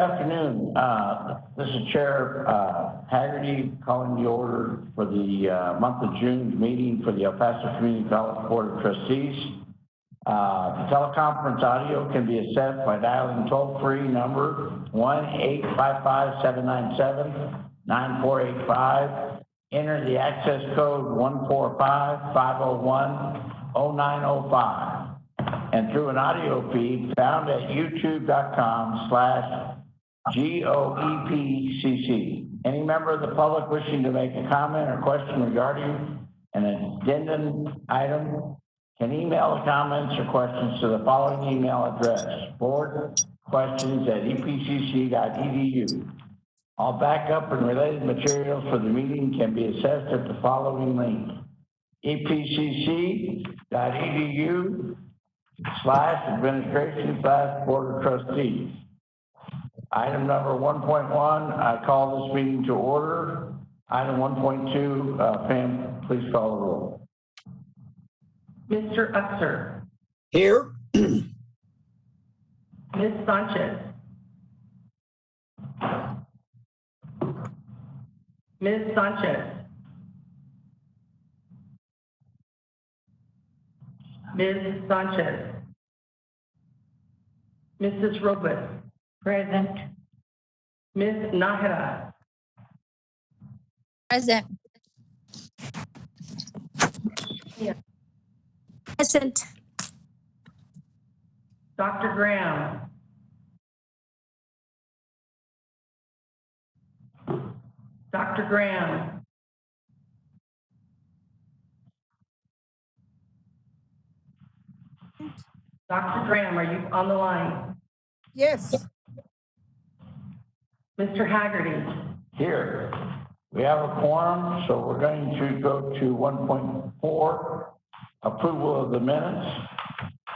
afternoon. This is Chair Haggerty calling the order for the month of June meeting for the El Paso Community College Board of Trustees. The teleconference audio can be accessed by dialing toll-free number 1-855-797-9485. Enter the access code 145-501-0905. And through an audio feed found at youtube.com/GOEPCC. Any member of the public wishing to make a comment or question regarding an addendum item can email the comments or questions to the following email address: boardquestions@epcc.edu. All backup and related materials for the meeting can be accessed at the following link: epcc.edu/administration/board of trustees. Item number 1.1, I call this meeting to order. Item 1.2, Pam, please call the roll. Mr. Uxer. Here. Ms. Sanchez. Ms. Sanchez. Ms. Sanchez. Mrs. Robles. Present. Ms. Nájera. Present. Present. Dr. Graham. Dr. Graham. Dr. Graham, are you on the line? Yes. Mr. Haggerty. Here. We have a quorum, so we're going to go to 1.4, approval of the minutes.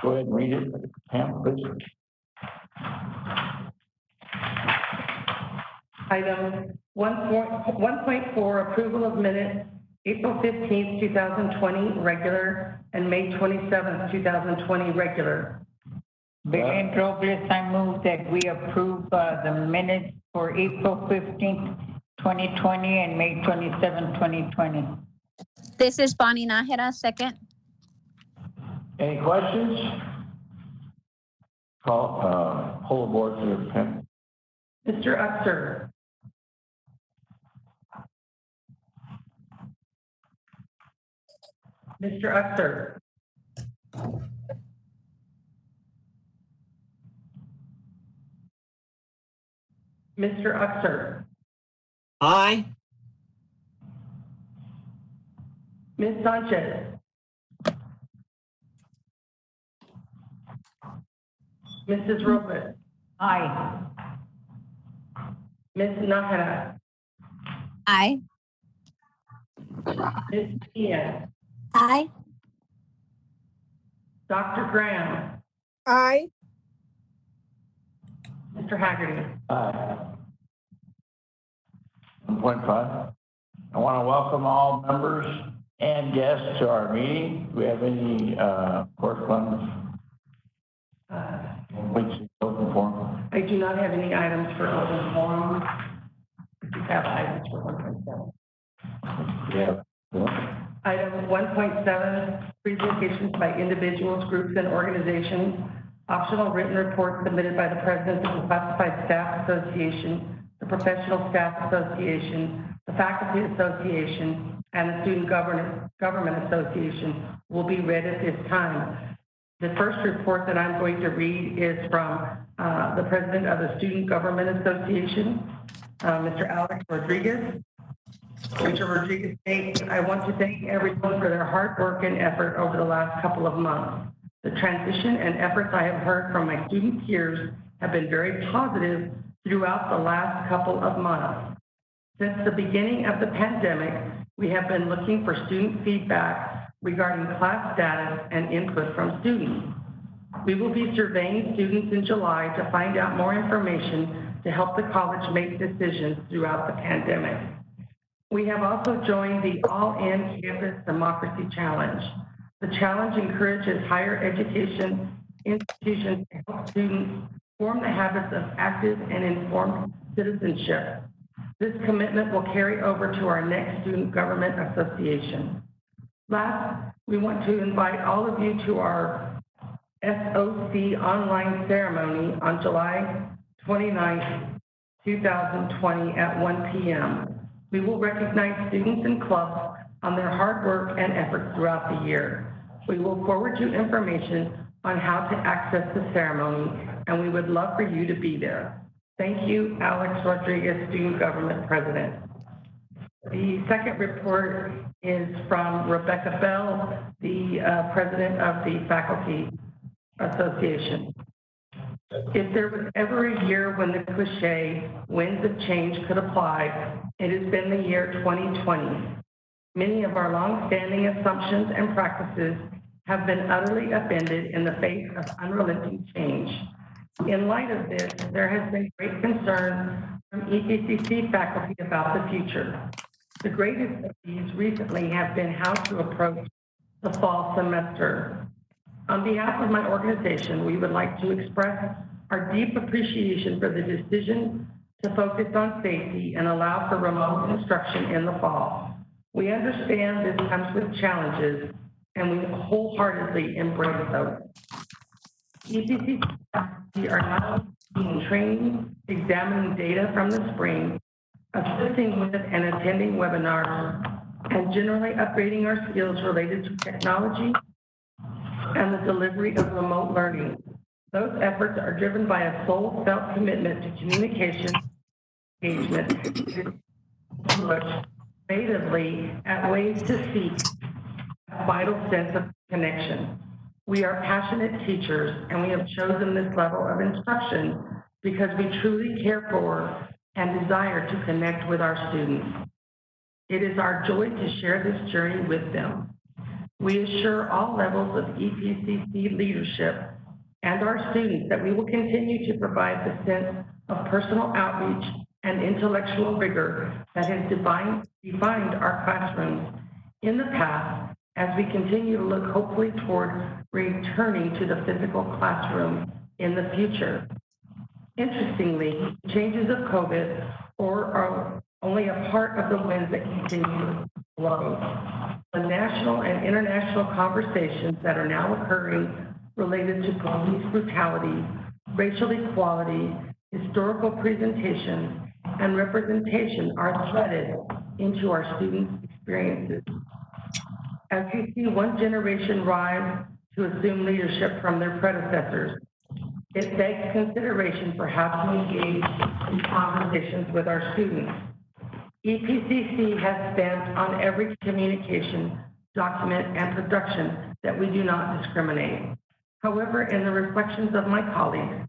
Go ahead and read it, Pam, please. Item 1.4, approval of minutes, April 15th, 2020, regular, and May 27th, 2020, regular. Belen Robles, I move that we approve the minutes for April 15th, 2020 and May 27th, 2020. This is Bonnie Nájera, second. Any questions? Pull the board to the pen. Mr. Uxer. Mr. Uxer. Mr. Uxer. Aye. Ms. Sanchez. Mrs. Robles. Aye. Ms. Nájera. Aye. Ms. Ian. Aye. Dr. Graham. Aye. Mr. Haggerty. Aye. 1.5. I want to welcome all members and guests to our meeting. Do we have any correspondence? Open forum. I do not have any items for open forum. I do have items for 1.7. Yeah. Item 1.7, presentations by individuals, groups, and organizations. Optional written report submitted by the President of the Classified Staff Association, the Professional Staff Association, the Faculty Association, and the Student Government Association will be read at this time. The first report that I'm going to read is from the President of the Student Government Association, Mr. Alex Rodriguez. Mr. Rodriguez states, I want to thank everyone for their hard work and effort over the last couple of months. The transition and efforts I have heard from my student peers have been very positive throughout the last couple of months. Since the beginning of the pandemic, we have been looking for student feedback regarding class status and input from students. We will be surveying students in July to find out more information to help the college make decisions throughout the pandemic. We have also joined the All-In Campus Democracy Challenge. The challenge encourages higher education institutions to help students form the habits of active and informed citizenship. This commitment will carry over to our next Student Government Association. Last, we want to invite all of you to our SOC online ceremony on July 29th, 2020 at 1 p.m. We will recognize students and clubs on their hard work and efforts throughout the year. We will forward you information on how to access the ceremony, and we would love for you to be there. Thank you, Alex Rodriguez, Student Government President. The second report is from Rebecca Bell, the President of the Faculty Association. If there was ever a year when the cliche winds of change could apply, it has been the year 2020. Many of our long-standing assumptions and practices have been utterly upended in the face of unrelenting change. In light of this, there has been great concern from EPCC faculty about the future. The greatest of these recently have been how to approach the fall semester. On behalf of my organization, we would like to express our deep appreciation for the decision to focus on safety and allow for remote instruction in the fall. We understand this comes with challenges, and we wholeheartedly embrace those. EPCC faculty are now being trained, examining data from the spring, assisting with and attending webinars, and generally upgrading our skills related to technology and the delivery of remote learning. Those efforts are driven by a soul-felt commitment to communication, engagement, and look creatively at ways to seek a vital sense of connection. We are passionate teachers, and we have chosen this level of instruction because we truly care for and desire to connect with our students. It is our joy to share this journey with them. We assure all levels of EPCC leadership and our students that we will continue to provide the sense of personal outreach and intellectual rigor that has defined our classrooms in the past, as we continue to look hopefully toward returning to the physical classroom in the future. Interestingly, changes of COVID are only a part of the winds that continue to blow. The national and international conversations that are now occurring related to police brutality, racial equality, historical presentation, and representation are threaded into our students' experiences. As we see one generation rise to assume leadership from their predecessors, it begs consideration for how to engage in conversations with our students. EPCC has spent on every communication, document, and production that we do not discriminate. However, in the reflections of my colleagues,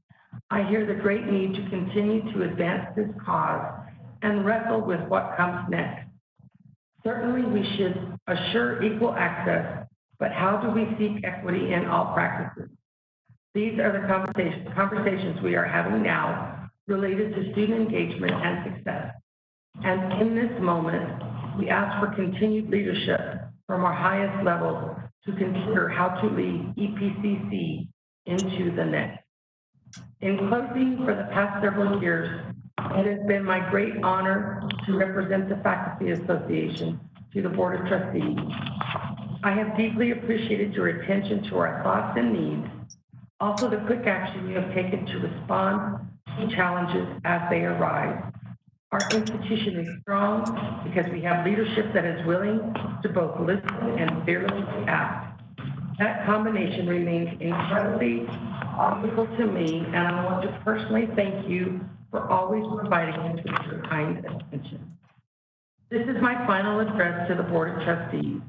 I hear the great need to continue to advance this cause and wrestle with what comes next. Certainly, we should assure equal access, but how do we seek equity in all practices? These are the conversations we are having now related to student engagement and success. And in this moment, we ask for continued leadership from our highest levels to consider how to lead EPCC into the next. In closing, for the past several years, it has been my great honor to represent the Faculty Association to the Board of Trustees. I have deeply appreciated your attention to our thoughts and needs, also the quick action you have taken to respond to challenges as they arise. Our institution is strong because we have leadership that is willing to both listen and fearlessly act. That combination remains incredibly valuable to me, and I want to personally thank you for always providing us with your kind attention. This is my final address to the Board of Trustees.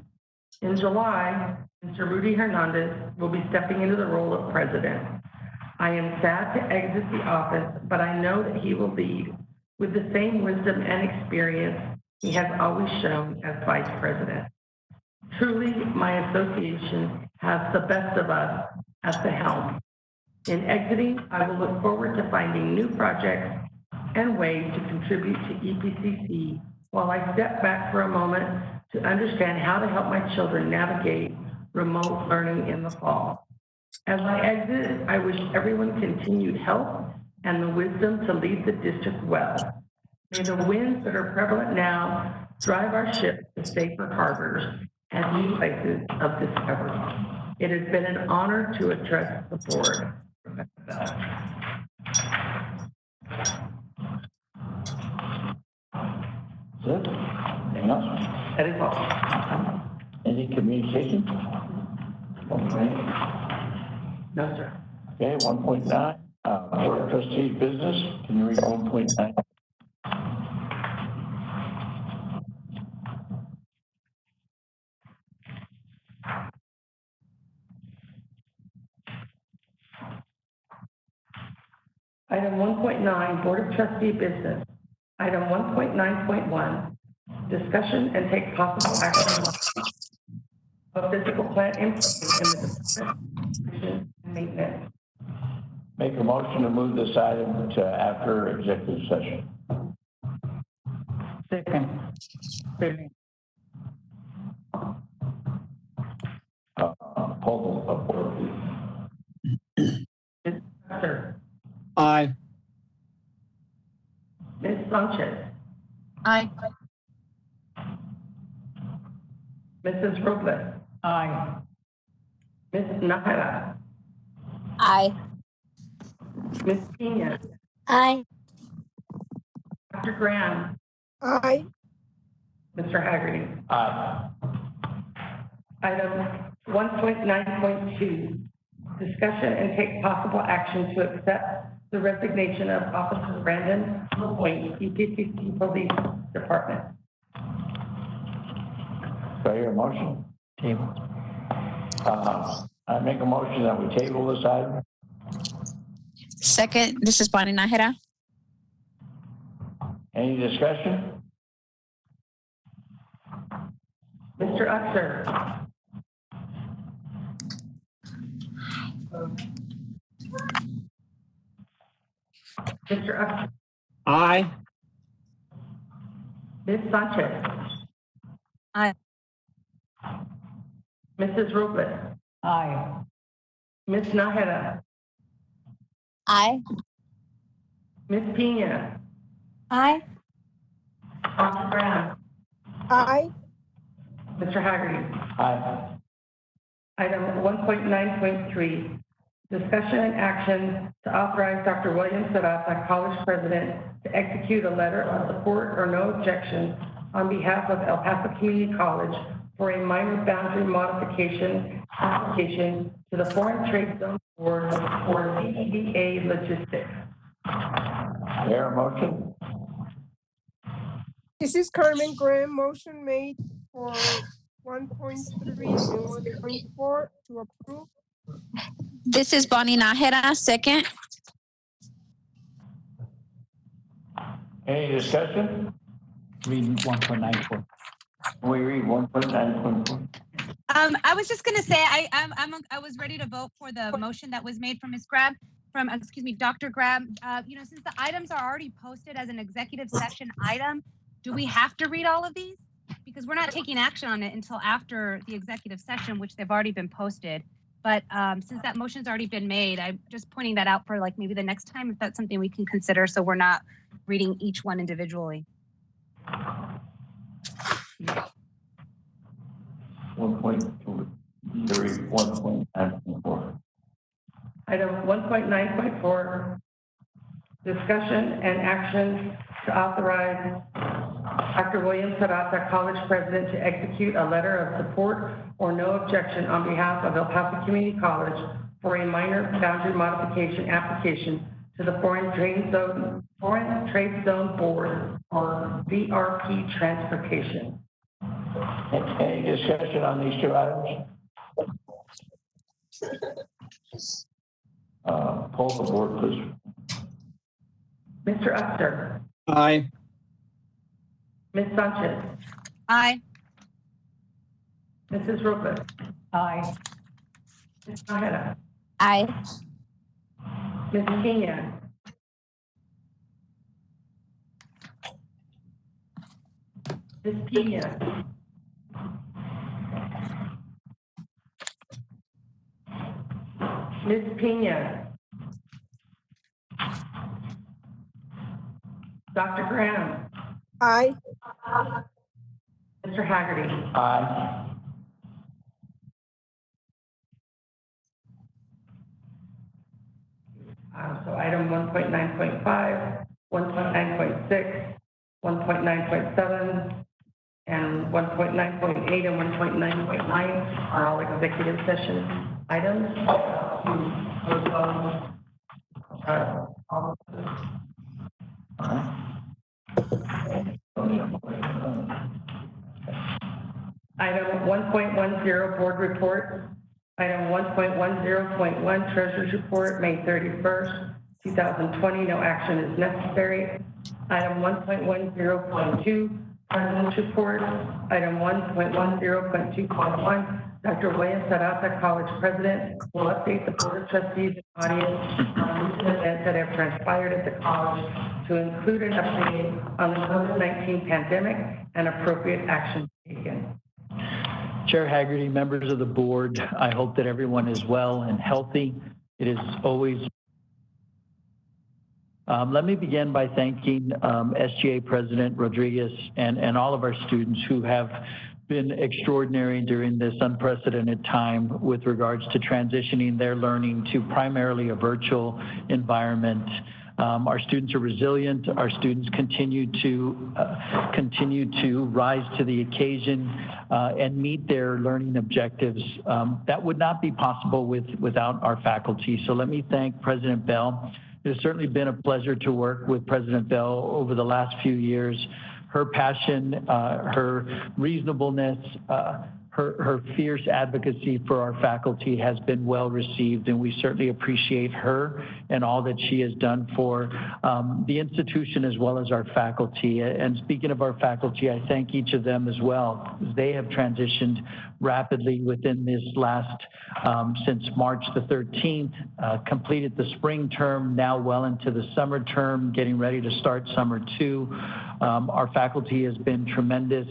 In July, Mr. Rudy Hernandez will be stepping into the role of president. I am sad to exit the office, but I know that he will lead with the same wisdom and experience he has always shown as vice president. Truly, my association has the best of us at the helm. In exiting, I will look forward to finding new projects and ways to contribute to EPCC while I step back for a moment to understand how to help my children navigate remote learning in the fall. As I exit, I wish everyone continued health and the wisdom to lead the district well. May the winds that are prevalent now drive our ship to safer harbors and new places of discovery. It has been an honor to address the board. Rebecca Bell. That's it? Anything else? That is all. Any communication? Okay. No, sir. Okay, 1.9, Board of Trustees business. Can you read 1.9? Item 1.9, Board of Trustee business. Item 1.9.1, discussion and take possible action of physical plant improvement in the Department of Maintenance. Make a motion to move this item to after executive session. Second. Billy. Poll the board, please. Sir. Aye. Ms. Sanchez. Aye. Mrs. Robles. Aye. Ms. Nahara. Aye. Ms. Pena. Aye. Dr. Graham. Aye. Mr. Haggerty. Aye. Item 1.9.2, discussion and take possible action to accept the resignation of Officer Brandon LaPointe, EPCC Police Department. Do I hear a motion? Table. I make a motion that we table this item. Second, this is Bonnie Nahera. Any discussion? Mr. Uxer. Mr. Uxer. Aye. Ms. Sanchez. Aye. Mrs. Robles. Aye. Ms. Nahara. Aye. Ms. Pena. Aye. Dr. Graham. Aye. Mr. Haggerty. Aye. Item 1.9.3, discussion and action to authorize Dr. William Sarata, college president, to execute a letter of support or no objection on behalf of El Paso Community College for a minor boundary modification application to the Foreign Trade Zone Board for CEDA Logistics. There a motion? This is Carmen Graham. Motion made for 1.3 and 1.4 to approve. This is Bonnie Nahera. Second. Any discussion? Reading 1.94. We read 1.9.4. I was just going to say I was ready to vote for the motion that was made from Dr. Grab. Since the items are already posted as an executive session item, do we have to read all of these? Because we're not taking action on it until after the executive session, which they've already been posted. But since that motion's already been made, I'm just pointing that out for like maybe the next time if that's something we can consider, so we're not reading each one individually. 1.9.4. Item 1.9.4, discussion and action to authorize Dr. William Sarata, college president, to execute a letter of support or no objection on behalf of El Paso Community College for a minor boundary modification application to the Foreign Trade Zone Board or VRP Transportation. Any discussion on these two items? Poll the board, please. Mr. Uxer. Aye. Ms. Sanchez. Aye. Mrs. Robles. Aye. Ms. Nahara. Aye. Ms. Pena. Ms. Pena. Ms. Pena. Dr. Graham. Aye. Mr. Haggerty. Aye. So item 1.9.5, 1.9.6, 1.9.7, and 1.9.8 and 1.9.9 are all executive session items. All of this. Item 1.10, board report. Item 1.10.1, treasurer's report, May 31st, 2020. No action is necessary. Item 1.10.2, president's report. Item 1.10.2.1, Dr. William Sarata, college president, will update the board of trustees and audience on recent events that have transpired at the college to include an update on the COVID-19 pandemic and appropriate action taken. Chair Haggerty, members of the board, I hope that everyone is well and healthy. It is always... let me begin by thanking SGA President Rodriguez and all of our students who have been extraordinary during this unprecedented time with regards to transitioning their learning to primarily a virtual environment. Our students are resilient. Our students continue to rise to the occasion and meet their learning objectives. That would not be possible without our faculty. So let me thank President Bell. It has certainly been a pleasure to work with President Bell over the last few years. Her passion, her reasonableness, her fierce advocacy for our faculty has been well received, and we certainly appreciate her and all that she has done for the institution as well as our faculty. And speaking of our faculty, I thank each of them as well. They have transitioned rapidly within this last, since March the 13th, completed the spring term, now well into the summer term, getting ready to start summer 2. Our faculty has been tremendous.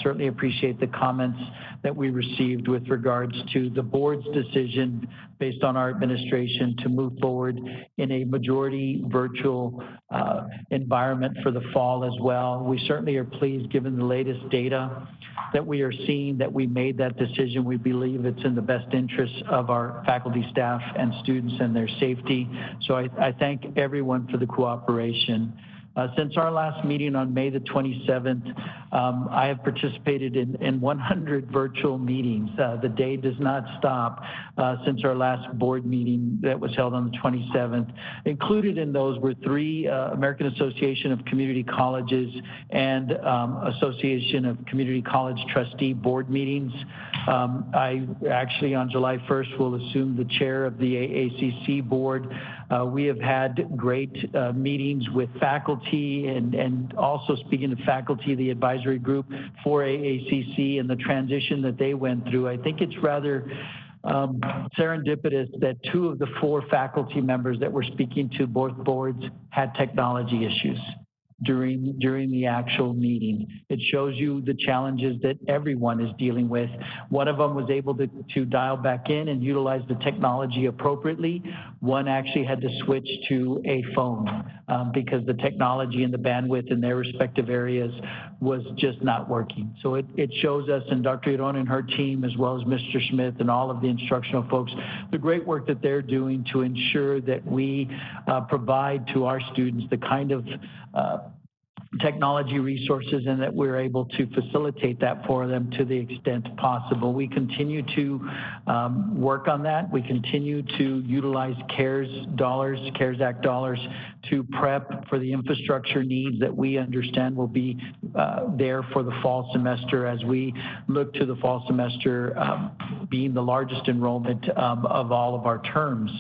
Certainly appreciate the comments that we received with regards to the board's decision based on our administration to move forward in a majority virtual environment for the fall as well. We certainly are pleased, given the latest data that we are seeing, that we made that decision. We believe it's in the best interest of our faculty, staff, and students and their safety. So I thank everyone for the cooperation. Since our last meeting on May the 27th, I have participated in 100 virtual meetings. The day does not stop since our last board meeting that was held on the 27th. Included in those were 3 American Association of Community Colleges and Association of Community College Trustee board meetings. I actually, on July 1st, will assume the chair of the AACC board. We have had great meetings with faculty and also, speaking of faculty, the advisory group for AACC and the transition that they went through. I think it's rather serendipitous that 2 of the 4 faculty members that were speaking to both boards had technology issues during the actual meeting. It shows you the challenges that everyone is dealing with. One of them was able to dial back in and utilize the technology appropriately. One actually had to switch to a phone because the technology and the bandwidth in their respective areas was just not working. So it shows us, and Dr. Iron and her team, as well as Mr. Smith and all of the instructional folks, the great work that they're doing to ensure that we provide to our students the kind of technology resources and that we're able to facilitate that for them to the extent possible. We continue to work on that. We continue to utilize CARES Act dollars to prep for the infrastructure needs that we understand will be there for the fall semester as we look to the fall semester being the largest enrollment of all of our terms.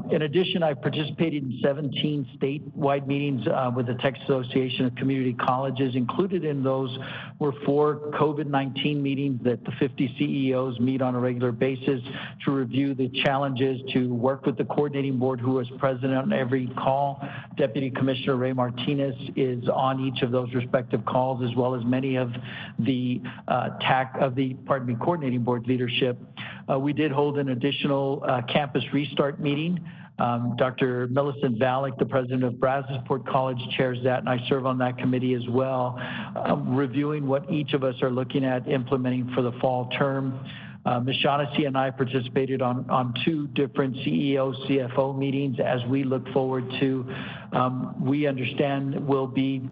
In addition, I participated in 17 statewide meetings with the Texas Association of Community Colleges. Included in those were 4 COVID-19 meetings that the 50 CEOs meet on a regular basis to review the challenges, to work with the coordinating board, who was present on every call. Deputy Commissioner Ray Martinez is on each of those respective calls, as well as many of the coordinating board leadership. We did hold an additional campus restart meeting. Dr. Millicent Valek, the president of Brazosport College, chairs that, and I serve on that committee as well, reviewing what each of us are looking at implementing for the fall term. Ms. Shaughnessy and I participated on 2 different CEO, CFO meetings as we look forward to, we understand will be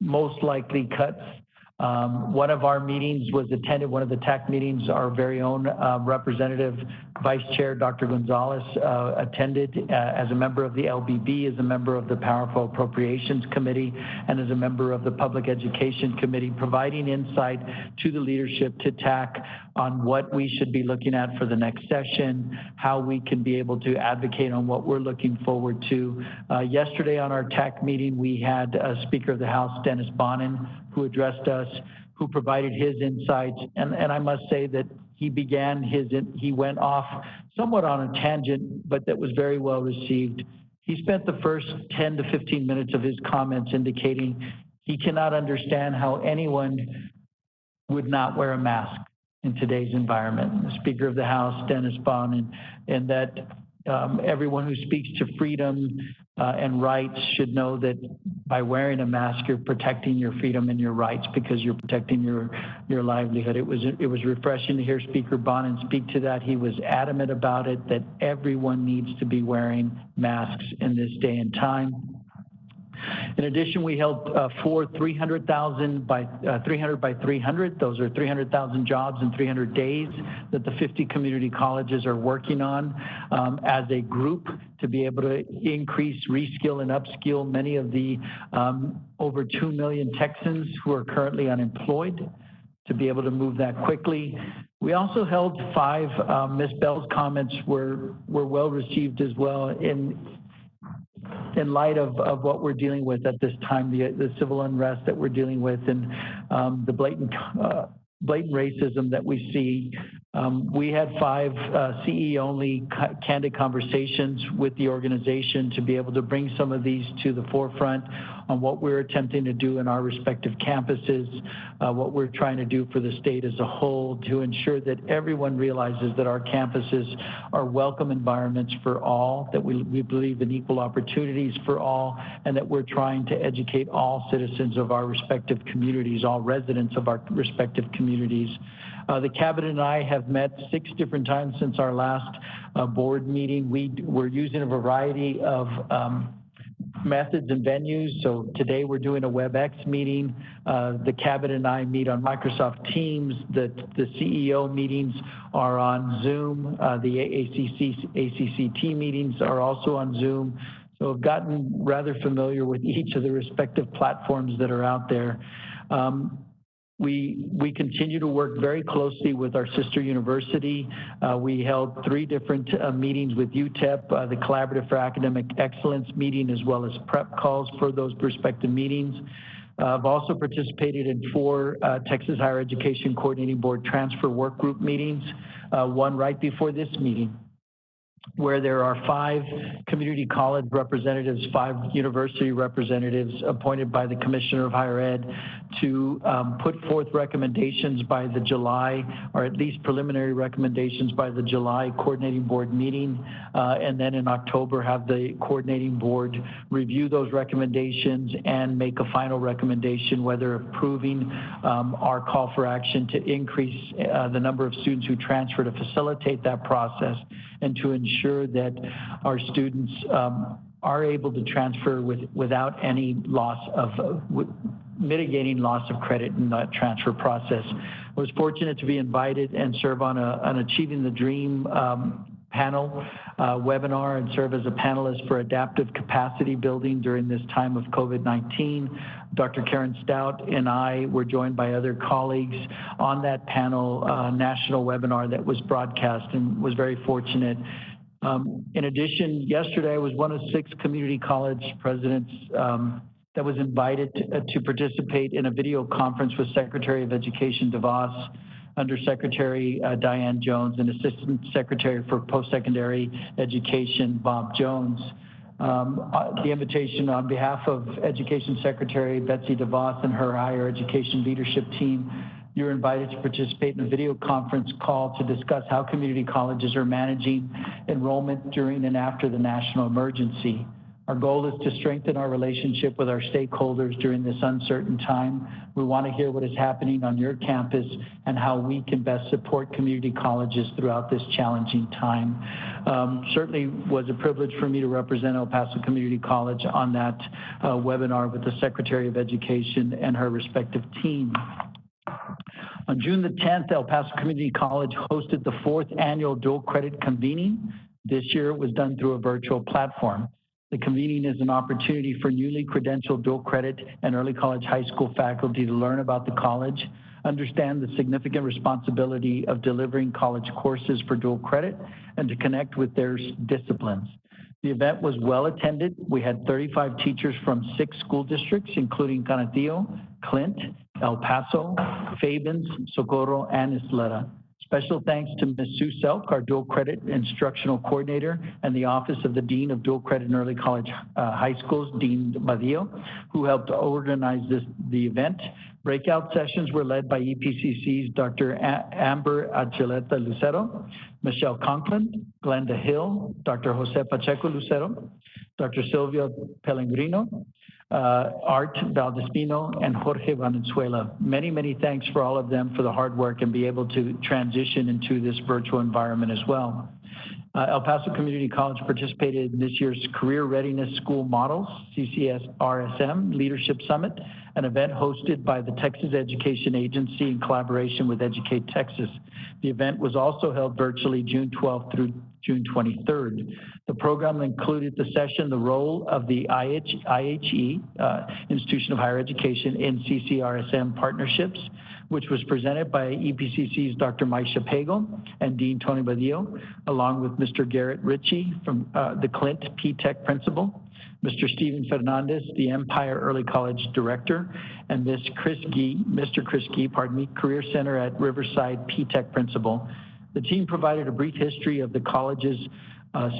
most likely cuts. One of our meetings was attended, one of the TAC meetings, our very own representative, Vice Chair Dr. Gonzalez attended as a member of the LBB, as a member of the Powerful Appropriations Committee, and as a member of the Public Education Committee, providing insight to the leadership, to TAC, on what we should be looking at for the next session, how we can be able to advocate on what we're looking forward to. Yesterday on our TAC meeting, we had Speaker of the House, Dennis Bonnen, who addressed us, who provided his insights. And I must say that he went off somewhat on a tangent, but that was very well received. He spent the first 10 to 15 minutes of his comments indicating he cannot understand how anyone would not wear a mask in today's environment. The Speaker of the House, Dennis Bonnen, and that everyone who speaks to freedom and rights should know that by wearing a mask, you're protecting your freedom and your rights because you're protecting your livelihood. It was refreshing to hear Speaker Bonnen speak to that. He was adamant about it, that everyone needs to be wearing masks in this day and time. In addition, we held 4 300,000 by 300 by 300. Those are 300,000 jobs in 300 days that the 50 community colleges are working on as a group to be able to increase, reskill, and upskill many of the over 2 million Texans who are currently unemployed, to be able to move that quickly. We also held 5, Ms. Bell's comments were well received as well in light of what we're dealing with at this time, the civil unrest that we're dealing with, and the blatant racism that we see. We had 5 CE-only candid conversations with the organization to be able to bring some of these to the forefront on what we're attempting to do in our respective campuses, what we're trying to do for the state as a whole to ensure that everyone realizes that our campuses are welcome environments for all, that we believe in equal opportunities for all, and that we're trying to educate all citizens of our respective communities, all residents of our respective communities. The cabinet and I have met 6 different times since our last board meeting. We're using a variety of methods and venues. So today we're doing a WebEx meeting. The cabinet and I meet on Microsoft Teams. The CEO meetings are on Zoom. The ACCT meetings are also on Zoom. So I've gotten rather familiar with each of the respective platforms that are out there. We continue to work very closely with our sister university. We held 3 different meetings with UTEP, the Collaborative for Academic Excellence meeting, as well as prep calls for those respective meetings. I've also participated in 4 Texas Higher Education Coordinating Board transfer work group meetings, one right before this meeting, where there are 5 community college representatives, 5 university representatives appointed by the Commissioner of Higher Ed to put forth recommendations by the July, or at least preliminary recommendations by the July coordinating board meeting, and then in October have the coordinating board review those recommendations and make a final recommendation, whether approving our call for action to increase the number of students who transfer to facilitate that process and to ensure that our students are able to transfer without any loss of, mitigating loss of credit in that transfer process. I was fortunate to be invited and serve on an Achieving the Dream panel webinar and serve as a panelist for adaptive capacity building during this time of COVID-19. Dr. Karen Stout and I were joined by other colleagues on that panel national webinar that was broadcast, and was very fortunate. In addition, yesterday I was one of 6 community college presidents that was invited to participate in a video conference with Secretary of Education DeVos, Undersecretary Diane Jones, and Assistant Secretary for Post-Secondary Education Bob Jones. The invitation on behalf of Education Secretary Betsy DeVos and her higher education leadership team You're invited to participate in a video conference call to discuss how community colleges are managing enrollment during and after the national emergency. Our goal is to strengthen our relationship with our stakeholders during this uncertain time. We want to hear what is happening on your campus and how we can best support community colleges throughout this challenging time. Certainly was a privilege for me to represent El Paso Community College on that webinar with the Secretary of Education and her respective team. On June the 10th, El Paso Community College hosted the 4th annual dual credit convening. This year it was done through a virtual platform. The convening is an opportunity for newly credentialed dual credit and early college high school faculty to learn about the college, understand the significant responsibility of delivering college courses for dual credit, and to connect with their disciplines. The event was well attended. We had 35 teachers from 6 school districts, including Canutillo, Clint, El Paso, Fabens, Socorro, and Isleta. Special thanks to Ms. Sue Selk, our dual credit instructional coordinator, and the Office of the Dean of Dual Credit and Early College High Schools, Dean Badillo, who helped organize the event. Breakout sessions were led by EPCC's Dr. Amber Archuleta Lucero, Michelle Conklin, Glenda Hill, Dr. Jose Pacheco Lucero, Dr. Silvia Pellegrino, Art Valdespino, and Jorge Valenzuela. Many, many thanks for all of them for the hard work and be able to transition into this virtual environment as well. El Paso Community College participated in this year's Career Readiness School Models, CCSRSM Leadership Summit, an event hosted by the Texas Education Agency in collaboration with Educate Texas. The event was also held virtually June 12th through June 23rd. The program included the session, The Role of the IHE, Institution of Higher Education in CCRSM Partnerships, which was presented by EPCC's Dr. Maisha Pagel and Dean Tony Badillo, along with Mr. Garrett Ritchie from the Clint P-Tech Principal, Mr. Steven Fernandez, the Empire Early College Director, and Mr. Chris Gee, Career Center at Riverside P-Tech Principal. The team provided a brief history of the college's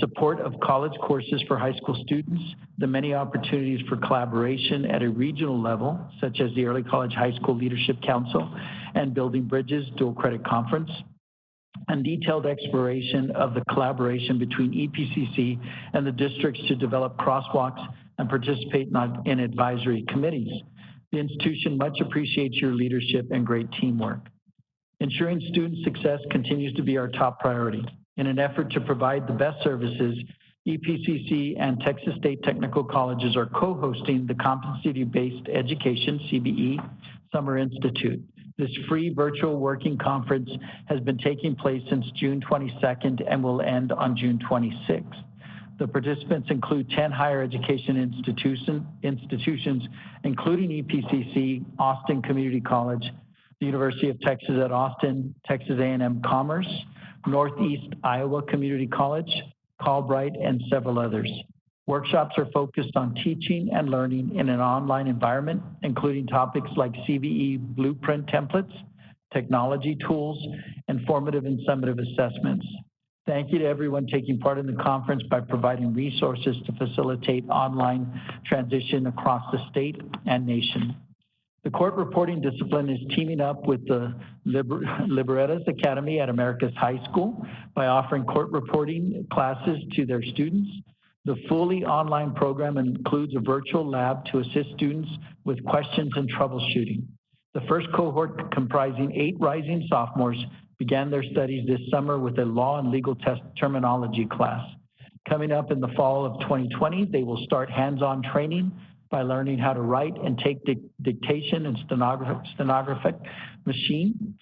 support of college courses for high school students, the many opportunities for collaboration at a regional level, such as the Early College High School Leadership Council and Building Bridges Dual Credit Conference, and detailed exploration of the collaboration between EPCC and the districts to develop crosswalks and participate in advisory committees. The institution much appreciates your leadership and great teamwork. Ensuring student success continues to be our top priority. In an effort to provide the best services, EPCC and Texas State Technical Colleges are co-hosting the Competency-Based Education, CBE, Summer Institute. This free virtual working conference has been taking place since June 22nd and will end on June 26th. The participants include 10 higher education institutions, including EPCC, Austin Community College, the University of Texas at Austin, Texas A&M Commerce, Northeast Iowa Community College, Callbright, and several others. Workshops are focused on teaching and learning in an online environment, including topics like CVE blueprint templates, technology tools, and formative and summative assessments. Thank you to everyone taking part in the conference by providing resources to facilitate online transition across the state and nation. The court reporting discipline is teaming up with the Libretta's Academy at America's High School by offering court reporting classes to their students. The fully online program includes a virtual lab to assist students with questions and troubleshooting. The first cohort, comprising 8 rising sophomores, began their studies this summer with a law and legal terminology class. Coming up in the fall of 2020, they will start hands-on training by learning how to write and take dictation and stenographic machine.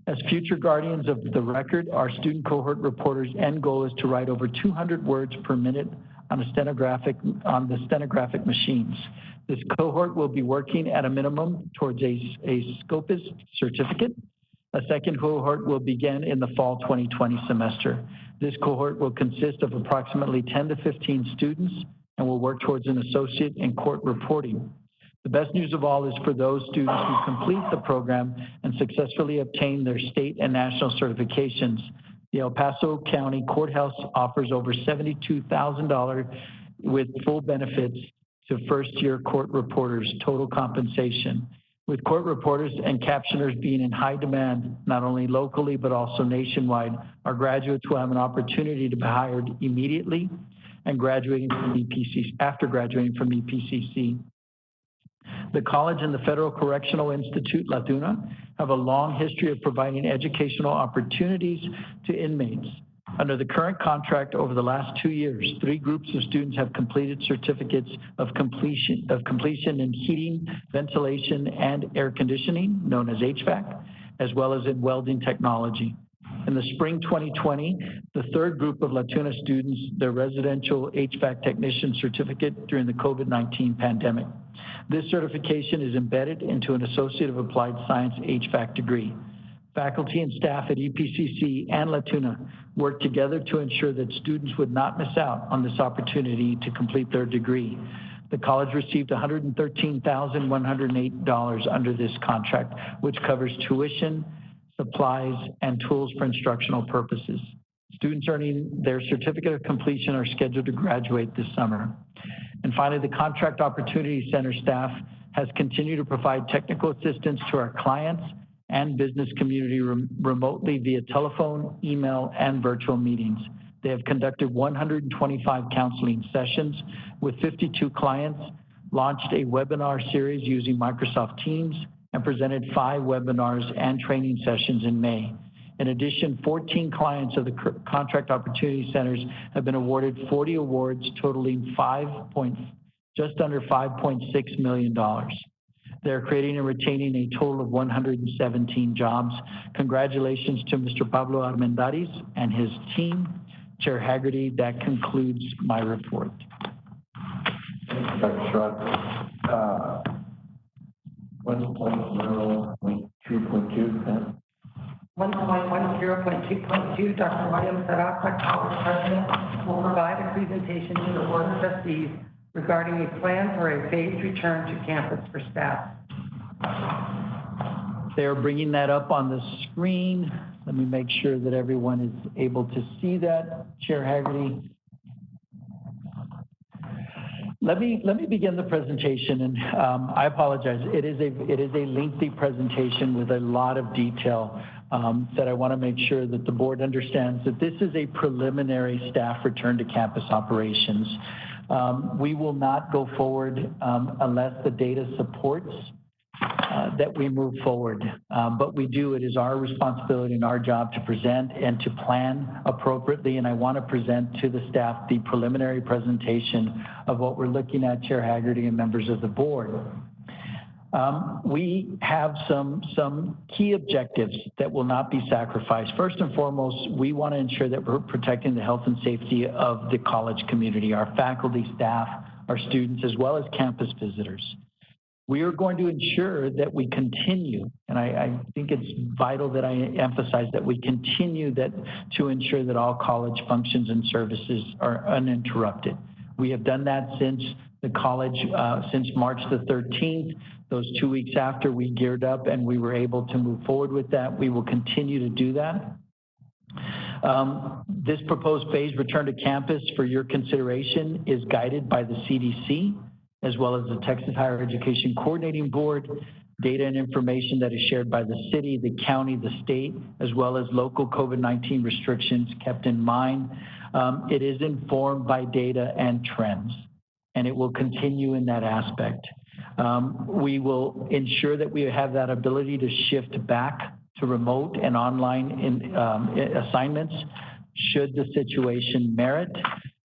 As future guardians of the record, our student cohort reporters' end goal is to write over 200 words per minute on the stenographic machines. This cohort will be working at a minimum towards a SCOPUS certificate. A second cohort will begin in the fall 2020 semester. This cohort will consist of approximately 10 to 15 students and will work towards an associate in court reporting. The best news of all is for those students who complete the program and successfully obtain their state and national certifications. The El Paso County Courthouse offers over $72,000 with full benefits to first-year court reporters, total compensation. With court reporters and captioners being in high demand, not only locally, but also nationwide, our graduates will have an opportunity to be hired immediately and after graduating from EPCC. The college and the Federal Correctional Institute, La Tuna, have a long history of providing educational opportunities to inmates. Under the current contract, over the last 2 years, 3 groups of students have completed certificates of completion in heating, ventilation, and air conditioning, known as HVAC, as well as in welding technology. In the spring 2020, the 3rd group of La Tuna students, their residential HVAC technician certificate during the COVID-19 pandemic. This certification is embedded into an Associate of Applied Science HVAC degree. Faculty and staff at EPCC and La Tuna worked together to ensure that students would not miss out on this opportunity to complete their degree. The college received $113,108 under this contract, which covers tuition, supplies, and tools for instructional purposes. Students earning their certificate of completion are scheduled to graduate this summer. And finally, the Contract Opportunity Center staff has continued to provide technical assistance to our clients and business community remotely via telephone, email, and virtual meetings. They have conducted 125 counseling sessions with 52 clients, launched a webinar series using Microsoft Teams, and presented 5 webinars and training sessions in May. In addition, 14 clients of the Contract Opportunity Centers have been awarded 40 awards totaling just under $5.6 million. They're creating and retaining a total of 117 jobs. Congratulations to Mr. Pablo Armendariz and his team. Chair Haggerty, that concludes my report. Dr. Schrock. 1.0.2.2. 1.10.2.2, Dr. William Sarasa, College President, will provide a presentation to the Board of Trustees regarding a plan for a phased return to campus for staff. They're bringing that up on the screen. Let me make sure that everyone is able to see that. Chair Haggerty. Let me begin the presentation, and I apologize. It is a lengthy presentation with a lot of detail that I want to make sure that the board understands that this is a preliminary staff return to campus operations. We will not go forward unless the data supports that we move forward. But we do, it is our responsibility and our job to present and to plan appropriately. And I want to present to the staff the preliminary presentation of what we're looking at, Chair Haggerty and members of the board. We have some key objectives that will not be sacrificed. First and foremost, we want to ensure that we're protecting the health and safety of the college community, our faculty, staff, our students, as well as campus visitors. We are going to ensure that we continue, and I think it's vital that I emphasize that we continue to ensure that all college functions and services are uninterrupted. We have done that since the college, since March the 13th. Those 2 weeks after, we geared up and we were able to move forward with that. We will continue to do that. This proposed phased return to campus for your consideration is guided by the CDC, as well as the Texas Higher Education Coordinating Board, data and information that is shared by the city, the county, the state, as well as local COVID-19 restrictions kept in mind. It is informed by data and trends, and it will continue in that aspect. We will ensure that we have that ability to shift back to remote and online assignments should the situation merit.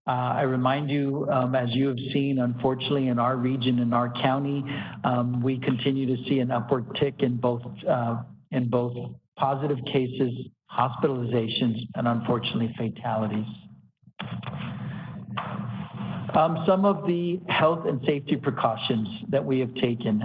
I remind you, as you have seen, unfortunately, in our region, in our county, we continue to see an upward tick in both positive cases, hospitalizations, and unfortunately fatalities. Some of the health and safety precautions that we have taken.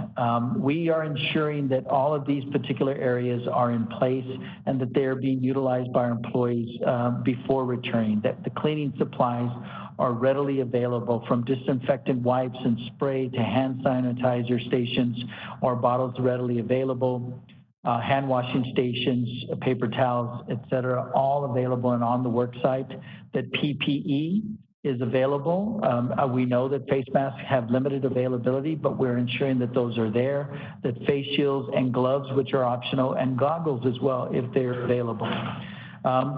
We are ensuring that all of these particular areas are in place and that they are being utilized by our employees before returning, that the cleaning supplies are readily available, from disinfectant wipes and spray to hand sanitizer stations or bottles readily available, hand washing stations, paper towels, et cetera, all available and on the work site, that PPE is available. We know that face masks have limited availability, but we're ensuring that those are there, that face shields and gloves, which are optional, and goggles as well, if they're available.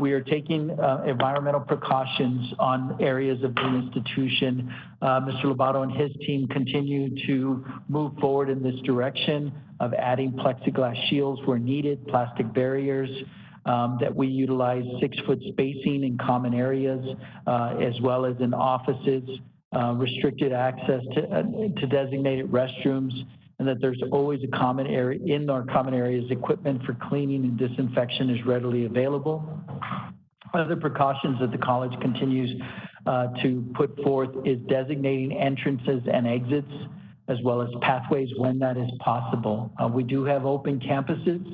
We are taking environmental precautions on areas of the institution. Mr. Lobato and his team continue to move forward in this direction of adding plexiglass shields where needed, plastic barriers, that we utilize 6-foot spacing in common areas, as well as in offices, restricted access to designated restrooms, and that there's always a common area in our common areas. Equipment for cleaning and disinfection is readily available. Other precautions that the college continues to put forth is designating entrances and exits, as well as pathways when that is possible. We do have open campuses.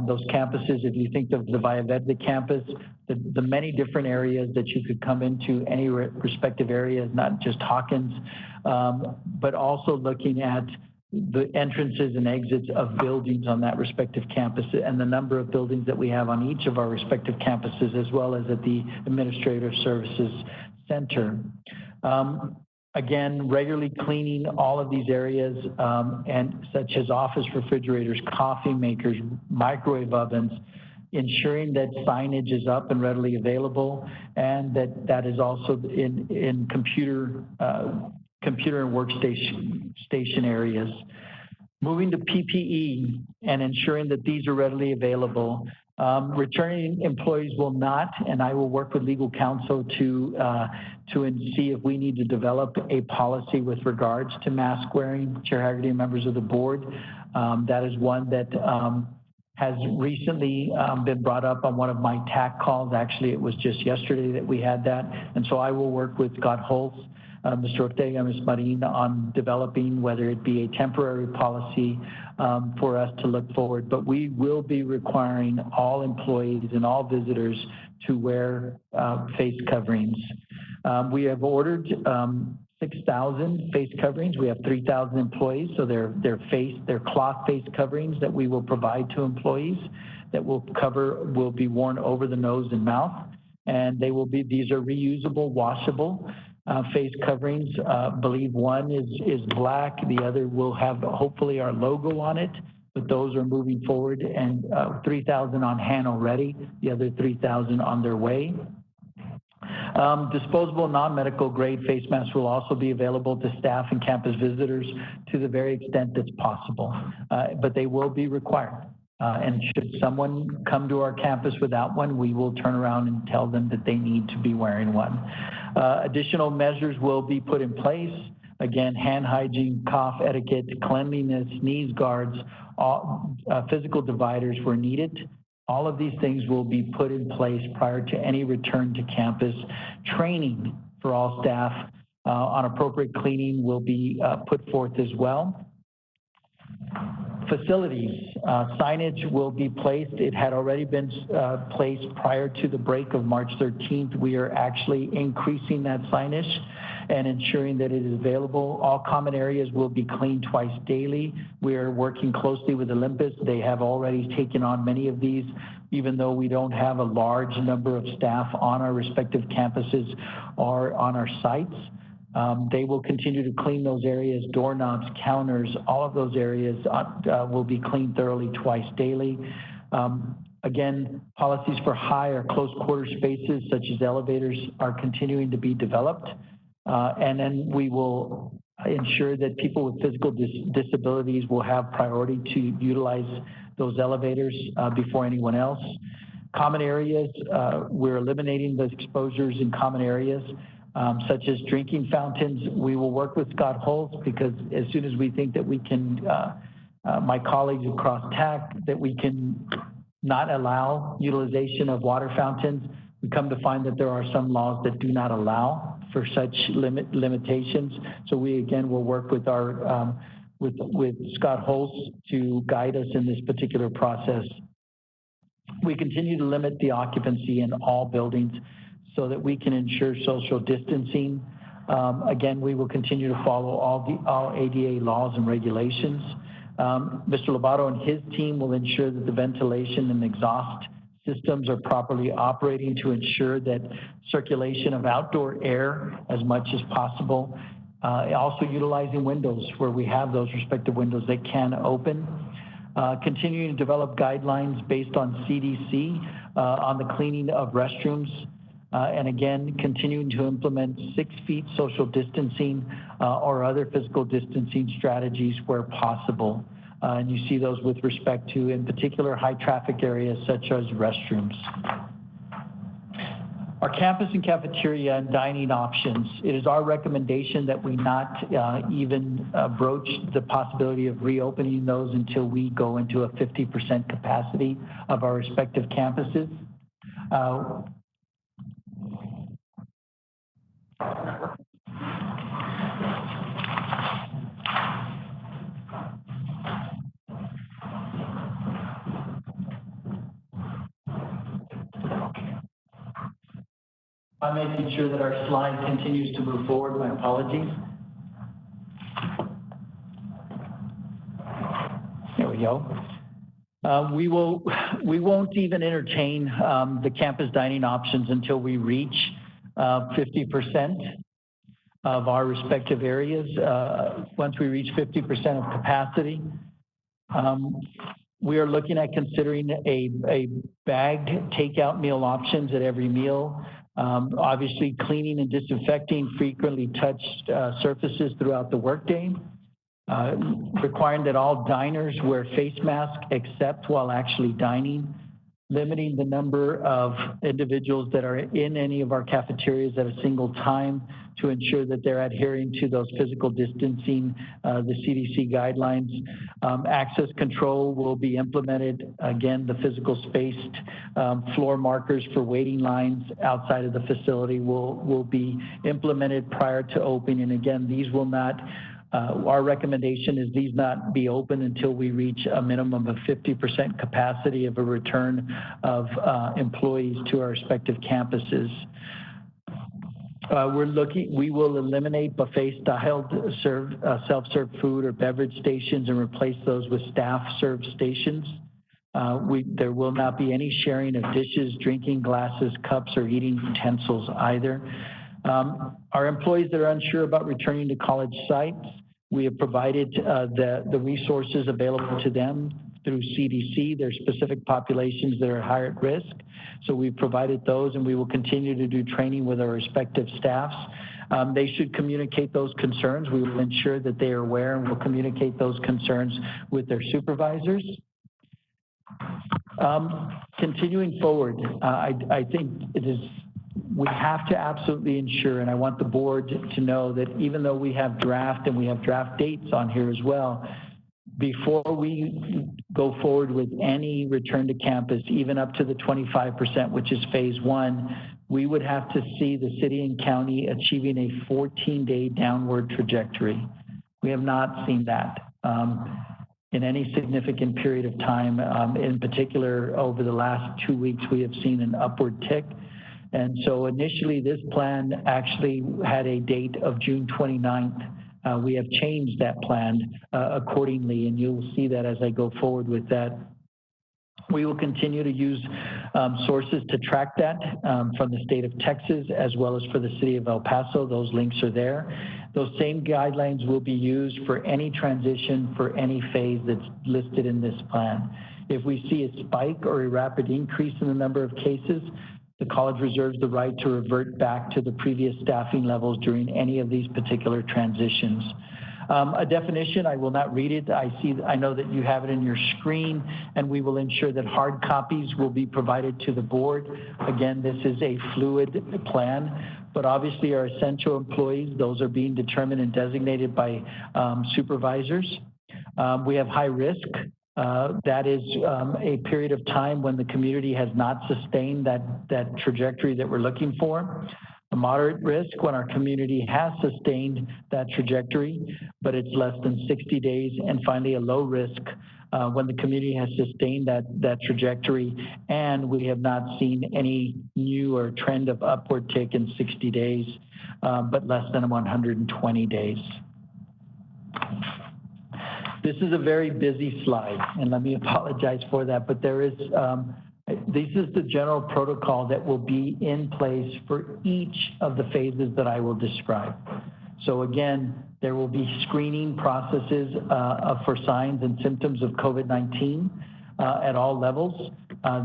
Those campuses, if you think of the Valle Verde campus, the many different areas that you could come into, any respective areas, not just Hawkins, but also looking at the entrances and exits of buildings on that respective campus and the number of buildings that we have on each of our respective campuses, as well as at the Administrative Services Center. Again, regularly cleaning all of these areas, and such as office refrigerators, coffee makers, microwave ovens, ensuring that signage is up and readily available, and that is also in computer and workstation areas. Moving to PPE and ensuring that these are readily available. Returning employees will not, and I will work with legal counsel to see if we need to develop a policy with regards to mask wearing. Chair Haggerty and members of the board, that is one that has recently been brought up on one of my TAC calls. Actually, it was just yesterday that we had that, and so I will work with Scott Holtz, Mr. Ortega, Ms. Marina, on developing whether it be a temporary policy for us to look forward. But we will be requiring all employees and all visitors to wear face coverings. We have ordered 6,000 face coverings. We have 3,000 employees, so they're cloth face coverings that we will provide to employees that will be worn over the nose and mouth, and these are reusable, washable. Face coverings, believe one is black, the other will have hopefully our logo on it, but those are moving forward, and 3,000 on hand already, the other 3,000 on their way. Disposable non-medical grade face masks will also be available to staff and campus visitors to the very extent that's possible, but they will be required. And should someone come to our campus without one, we will turn around and tell them that they need to be wearing one. Additional measures will be put in place. Again, hand hygiene, cough etiquette, cleanliness, sneeze guards, physical dividers where needed. All of these things will be put in place prior to any return to campus. Training for all staff on appropriate cleaning will be put forth as well. Facilities, signage will be placed. It had already been placed prior to the break of March 13th. We are actually increasing that signage and ensuring that it is available. All common areas will be cleaned twice daily. We are working closely with Olympus. They have already taken on many of these, even though we don't have a large number of staff on our respective campuses or on our sites. They will continue to clean those areas, doorknobs, counters, all of those areas will be cleaned thoroughly twice daily. Again, policies for high or close quarter spaces such as elevators are continuing to be developed. And then we will ensure that people with physical disabilities will have priority to utilize those elevators before anyone else. Common areas, we're eliminating the exposures in common areas. Such as drinking fountains. We will work with Scott Holtz because as soon as we think that we can, my colleagues across TAC, that we can not allow utilization of water fountains, we come to find that there are some laws that do not allow for such limitations. So we again will work with our with Scott Holtz to guide us in this particular process. We continue to limit the occupancy in all buildings so that we can ensure social distancing. Again, we will continue to follow all ADA laws and regulations. Mr. Lobato and his team will ensure that the ventilation and exhaust systems are properly operating to ensure that circulation of outdoor air as much as possible. Also utilizing windows where we have those respective windows that can open. Continuing to develop guidelines based on CDC on the cleaning of restrooms. And again, continuing to implement 6 feet social distancing or other physical distancing strategies where possible. And you see those with respect to, in particular, high traffic areas such as restrooms. Our campus and cafeteria and dining options, it is our recommendation that we not even broach the possibility of reopening those until we go into a 50% capacity of our respective campuses. I'm making sure that our slide continues to move forward. My apologies. There we go. We won't even entertain the campus dining options until we reach 50% of our respective areas. Once we reach 50% of capacity, we are looking at considering a bagged takeout meal options at every meal. Obviously, cleaning and disinfecting frequently touched surfaces throughout the workday. Requiring that all diners wear face masks except while actually dining. Limiting the number of individuals that are in any of our cafeterias at a single time to ensure that they're adhering to those physical distancing, the CDC guidelines. Access control will be implemented. Again, the physical spaced floor markers for waiting lines outside of the facility will be implemented prior to opening. And again, these will not, our recommendation is these not be open until we reach a minimum of 50% capacity of a return of employees to our respective campuses. We will eliminate buffet-style self-serve food or beverage stations and replace those with staff-served stations. There will not be any sharing of dishes, drinking glasses, cups, or eating utensils either. Our employees that are unsure about returning to college sites, we have provided the resources available to them through CDC. There's specific populations that are higher at risk. So we've provided those, and we will continue to do training with our respective staffs. They should communicate those concerns. We will ensure that they are aware, and we'll communicate those concerns with their supervisors. Continuing forward, I think we have to absolutely ensure, and I want the board to know that even though we have draft and we have draft dates on here as well, before we go forward with any return to campus, even up to the 25%, which is phase 1, we would have to see the city and county achieving a 14-day downward trajectory. We have not seen that in any significant period of time. In particular, over the last 2 weeks, we have seen an upward tick. And so initially, this plan actually had a date of June 29th. We have changed that plan accordingly, and you'll see that as I go forward with that. We will continue to use sources to track that from the state of Texas as well as for the city of El Paso. Those links are there. Those same guidelines will be used for any transition for any phase that's listed in this plan. If we see a spike or a rapid increase in the number of cases, the college reserves the right to revert back to the previous staffing levels during any of these particular transitions. A definition, I will not read it. I know that you have it in your screen, and we will ensure that hard copies will be provided to the board. Again, this is a fluid plan, but obviously our essential employees, those are being determined and designated by supervisors. We have high risk. That is a period of time when the community has not sustained that trajectory that we're looking for. A moderate risk when our community has sustained that trajectory, but it's less than 60 days. And finally, a low risk when the community has sustained that trajectory and we have not seen any new or trend of upward tick in 60 days, but less than 120 days. This is a very busy slide, and let me apologize for that, but there is This is the general protocol that will be in place for each of the phases that I will describe. So again, there will be screening processes for signs and symptoms of COVID-19 at all levels.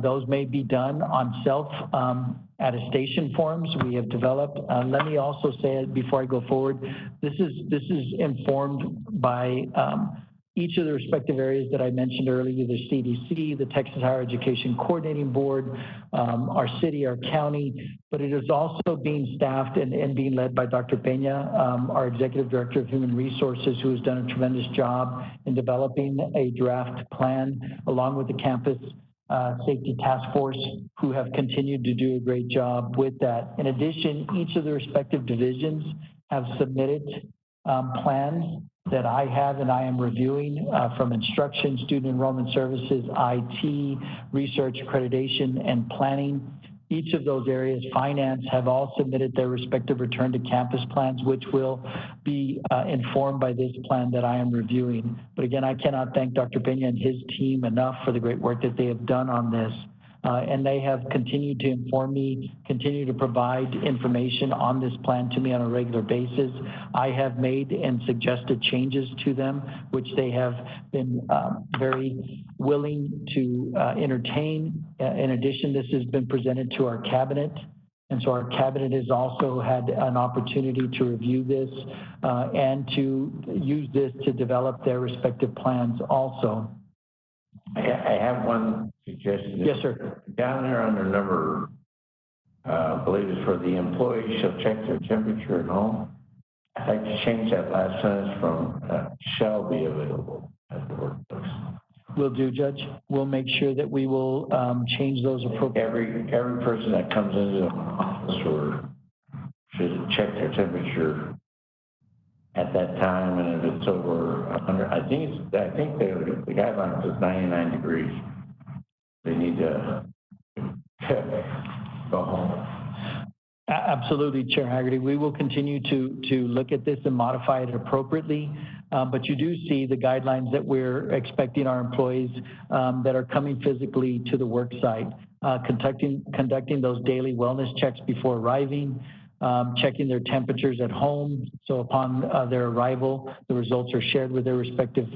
Those may be done on self-attestation forms we have developed. Let me also say before I go forward, this is informed by each of the respective areas that I mentioned earlier, the CDC, the Texas Higher Education Coordinating Board, our city, our county, but it is also being staffed and being led by Dr. Peña, our Executive Director of Human Resources, who has done a tremendous job in developing a draft plan along with the campus safety task force, who have continued to do a great job with that. In addition, each of the respective divisions have submitted plans that I have and I am reviewing from instruction, student enrollment services, IT, research, accreditation, and planning. Each of those areas, finance, have all submitted their respective return to campus plans, which will be informed by this plan that I am reviewing. But again, I cannot thank Dr. Peña and his team enough for the great work that they have done on this. And they have continued to inform me, continue to provide information on this plan to me on a regular basis. I have made and suggested changes to them, which they have been very willing to entertain. In addition, this has been presented to our cabinet. And so our cabinet has also had an opportunity to review this and to use this to develop their respective plans also. I have one suggestion. Yes, sir. Down there under number, I believe it's for the employees shall check their temperature at home. I'd like to change that last sentence from shall be available at the workplace. Will do, Judge. We'll make sure that we will change those appropriately. Every person that comes into the office or should check their temperature at that time, and if it's over 100, I think the guideline says 99 degrees. They need to go home. Absolutely, Chair Haggerty. We will continue to look at this and modify it appropriately. But you do see the guidelines that we're expecting our employees that are coming physically to the work site, conducting those daily wellness checks before arriving, checking their temperatures at home. So upon their arrival, the results are shared with their respective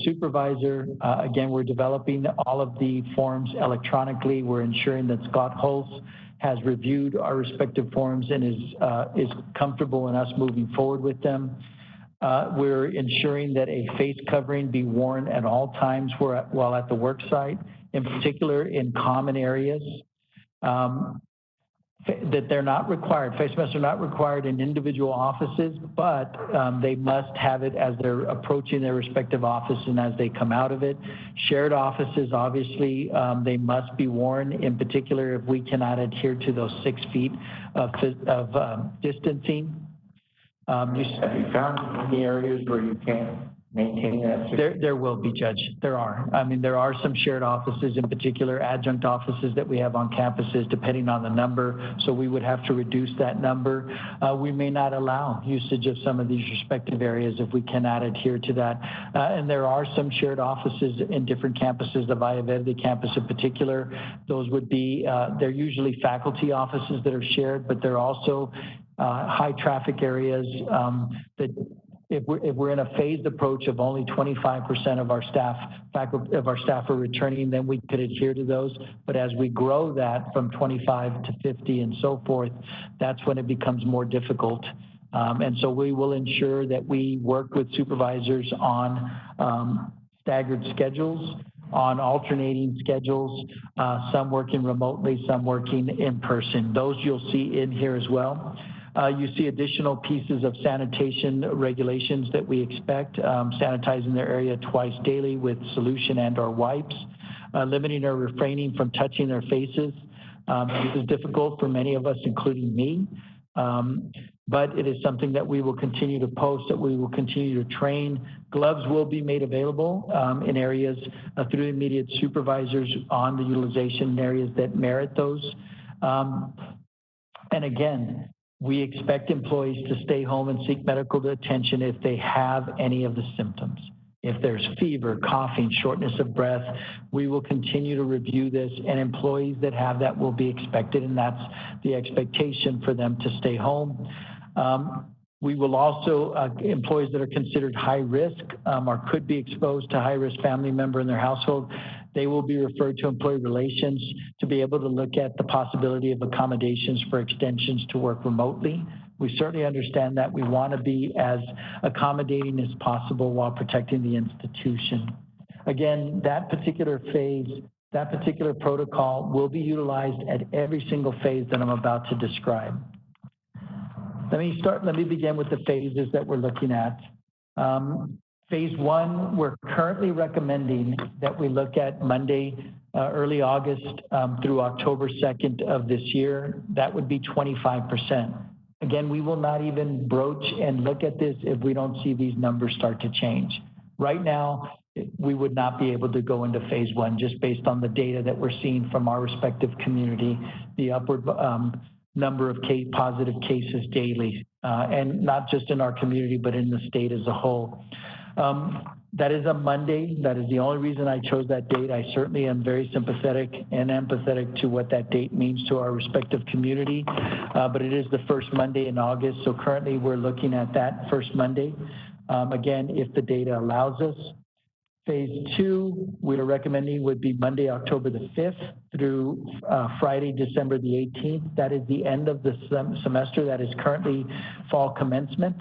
supervisor. Again, we're developing all of the forms electronically. We're ensuring that Scott Hulse has reviewed our respective forms and is comfortable in us moving forward with them. We're ensuring that a face covering be worn at all times while at the work site, in particular in common areas. That they're not required, face masks are not required in individual offices, but they must have it as they're approaching their respective office and as they come out of it. Shared offices, obviously, they must be worn, in particular if we cannot adhere to those 6 feet of distancing. Have you found any areas where you can't maintain that? There will be, Judge. There are. I mean, there are some shared offices, in particular adjunct offices that we have on campuses, depending on the number. So we would have to reduce that number. We may not allow usage of some of these respective areas if we cannot adhere to that. And there are some shared offices in different campuses, the Valle Verde campus in particular. Those would be, they're usually faculty offices that are shared, but they're also high traffic areas that if we're in a phased approach of only 25% of our staff are returning, then we could adhere to those. But as we grow that from 25 to 50 and so forth, that's when it becomes more difficult. And so we will ensure that we work with supervisors on staggered schedules, on alternating schedules, some working remotely, some working in person. Those you'll see in here as well. You see additional pieces of sanitation regulations that we expect, sanitizing their area twice daily with solution and or wipes, limiting or refraining from touching their faces. This is difficult for many of us, including me, but it is something that we will continue to post, that we will continue to train. Gloves will be made available in areas through immediate supervisors on the utilization areas that merit those. And again, we expect employees to stay home and seek medical attention if they have any of the symptoms. if there's fever, coughing, shortness of breath, we will continue to review this, and employees that have that will be expected, and that's the expectation for them to stay home. We will also, employees that are considered high risk or could be exposed to high-risk family member in their household, they will be referred to employee relations to be able to look at the possibility of accommodations for extensions to work remotely. We certainly understand that. We want to be as accommodating as possible while protecting the institution. Again, that particular phase, that particular protocol will be utilized at every single phase that I'm about to describe. Let me begin with the phases that we're looking at. Phase one, we're currently recommending that we look at Monday, early August through October 2nd of this year. That would be 25%. Again, we will not even broach and look at this if we don't see these numbers start to change. Right now, we would not be able to go into phase one just based on the data that we're seeing from our respective community, the upward number of positive cases daily, and not just in our community, but in the state as a whole. That is a Monday. That is the only reason I chose that date. I certainly am very sympathetic and empathetic to what that date means to our respective community, but it is the first Monday in August, so currently we're looking at that first Monday. Again, if the data allows us. Phase two, we're recommending would be Monday, October the 5th through Friday, December the 18th. That is the end of the semester. That is currently fall commencement.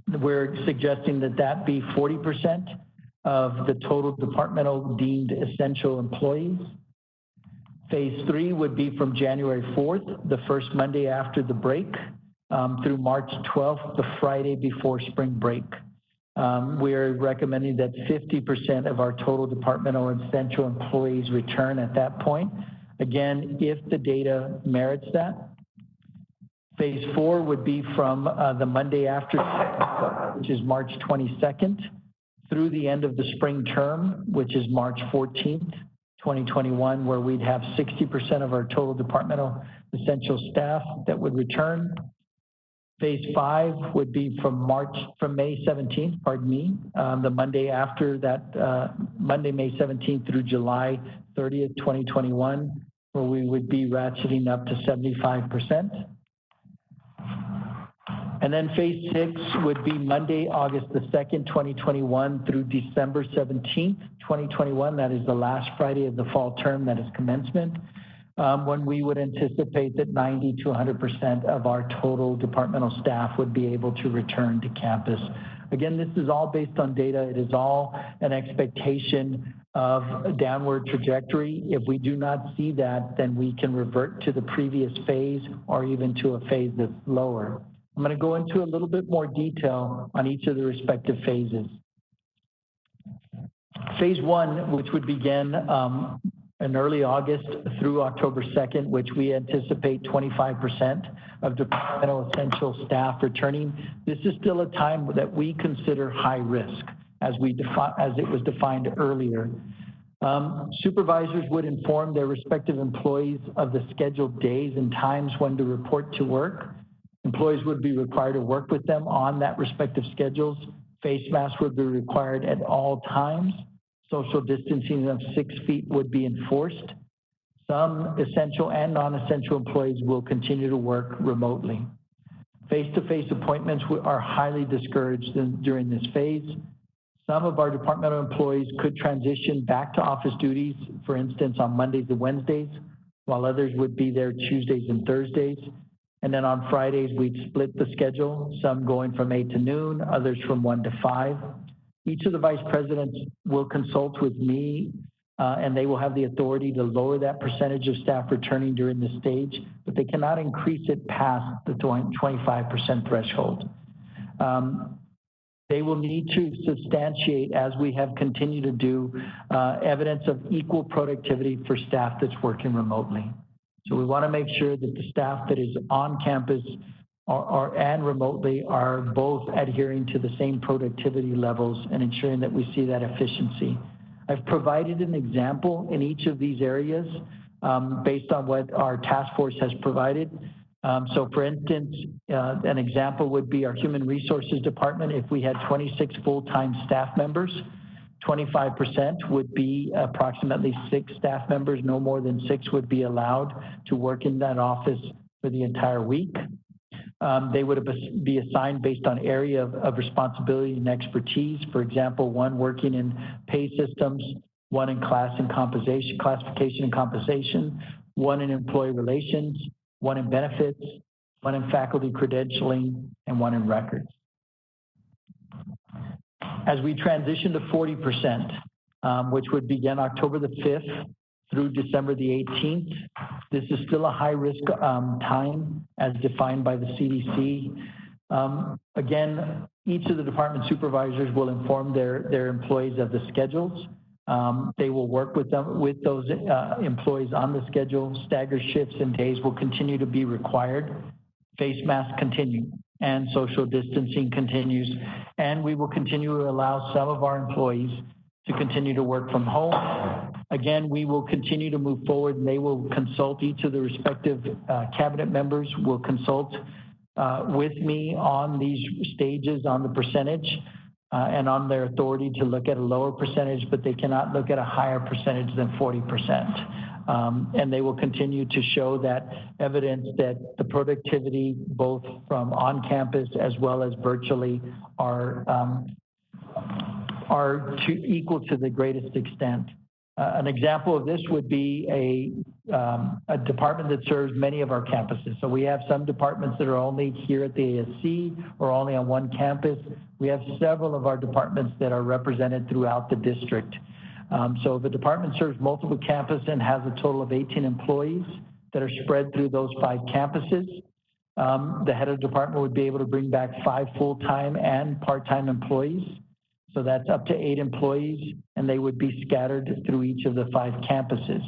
We're suggesting that that be 40% of the total departmental deemed essential employees. Phase three would be from January 4th, the first Monday after the break, through March 12th, the Friday before spring break. We're recommending that 50% of our total departmental essential employees return at that point. Again, if the data merits that. Phase four would be from the Monday after, which is March 22nd, through the end of the spring term, which is March 14th, 2021, where we'd have 60% of our total departmental essential staff that would return. Phase five would be from May 17th, the Monday after that, Monday, May 17th through July 30th, 2021, where we would be ratcheting up to 75%. And then phase six would be Monday, August the 2nd, 2021 through December 17th, 2021. That is the last Friday of the fall term, that is commencement, when we would anticipate that 90 to 100% of our total departmental staff would be able to return to campus. Again, this is all based on data. It is all an expectation of a downward trajectory. If we do not see that, then we can revert to the previous phase or even to a phase that's lower. I'm going to go into a little bit more detail on each of the respective phases. Phase one, which would begin in early August through October 2nd, which we anticipate 25% of departmental essential staff returning. This is still a time that we consider high risk, as it was defined earlier. Supervisors would inform their respective employees of the scheduled days and times when to report to work. Employees would be required to work with them on that respective schedules. Face masks would be required at all times. Social distancing of 6 feet would be enforced. Some essential and non-essential employees will continue to work remotely. Face-to-face appointments are highly discouraged during this phase. Some of our departmental employees could transition back to office duties, for instance, on Mondays and Wednesdays, while others would be there Tuesdays and Thursdays. And then on Fridays, we'd split the schedule, some going from 8 to noon, others from 1 to 5. Each of the vice presidents will consult with me, and they will have the authority to lower that percentage of staff returning during this stage, but they cannot increase it past the 25% threshold. They will need to substantiate, as we have continued to do, evidence of equal productivity for staff that's working remotely. So we want to make sure that the staff that is on campus and remotely are both adhering to the same productivity levels and ensuring that we see that efficiency. I've provided an example in each of these areas based on what our task force has provided. So for instance, an example would be our Human Resources Department. If we had 26 full-time staff members, 25% would be approximately 6 staff members. No more than 6 would be allowed to work in that office for the entire week. They would be assigned based on area of responsibility and expertise. For example, 1 working in pay systems, 1 in classification and compensation, 1 in employee relations, 1 in benefits, 1 in faculty credentialing, and 1 in records. As we transition to 40%, which would begin October the 5th through December the 18th, this is still a high-risk time as defined by the CDC. Again, each of the department supervisors will inform their employees of the schedules. They will work with those employees on the schedule. Staggered shifts and days will continue to be required. Face masks continue and social distancing continues. And we will continue to allow some of our employees to continue to work from home. Again, we will continue to move forward, and they will consult, each of the respective cabinet members will consult with me on these stages, on the percentage, and on their authority to look at a lower percentage, but they cannot look at a higher percentage than 40%. And they will continue to show that evidence that the productivity, both from on campus as well as virtually, are equal to the greatest extent. An example of this would be a department that serves many of our campuses. So we have some departments that are only here at the ASC or only on 1 campus. We have several of our departments that are represented throughout the district. So if a department serves multiple campuses and has a total of 18 employees that are spread through those 5 campuses, the head of the department would be able to bring back 5 full-time and part-time employees. So that's up to 8 employees, and they would be scattered through each of the 5 campuses.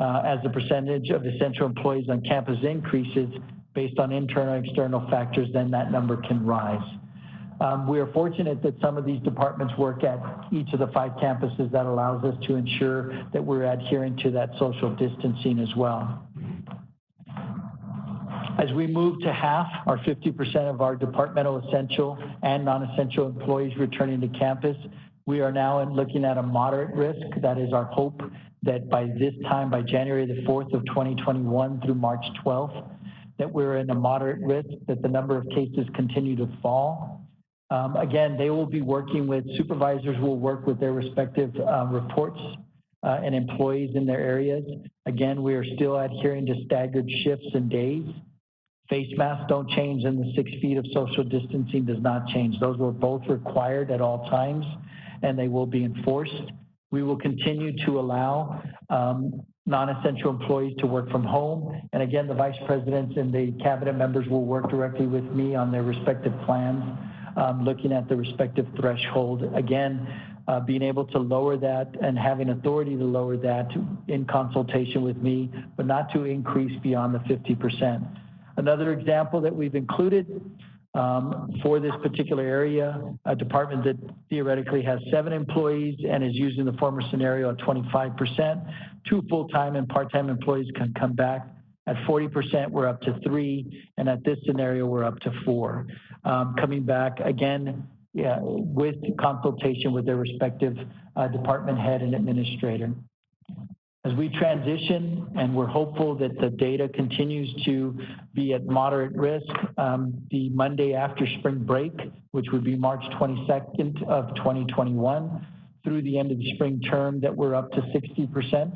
As the percentage of essential employees on campus increases based on internal and external factors, then that number can rise. We are fortunate that some of these departments work at each of the 5 campuses. That allows us to ensure that we're adhering to that social distancing as well. As we move to half, or 50% of our departmental essential and non-essential employees returning to campus, we are now looking at a moderate risk. That is our hope that by this time, by January the 4th of 2021 through March 12th, that we're in a moderate risk, that the number of cases continue to fall. Again, they will be working with, supervisors will work with their respective reports and employees in their areas. Again, we are still adhering to staggered shifts and days. Face masks don't change, and the 6 feet of social distancing does not change. Those were both required at all times, and they will be enforced. We will continue to allow non-essential employees to work from home. And again, the vice presidents and the cabinet members will work directly with me on their respective plans, looking at the respective threshold. Again, being able to lower that and having authority to lower that in consultation with me, but not to increase beyond the 50%. Another example that we've included for this particular area, a department that theoretically has 7 employees and is using the former scenario at 25%, 2 full-time and part-time employees can come back. At 40%, we're up to 3, and at this scenario, we're up to 4. Coming back again, with consultation with their respective department head and administrator. As we transition, and we're hopeful that the data continues to be at moderate risk, the Monday after spring break, which would be March 22nd of 2021, through the end of the spring term, that we're up to 60%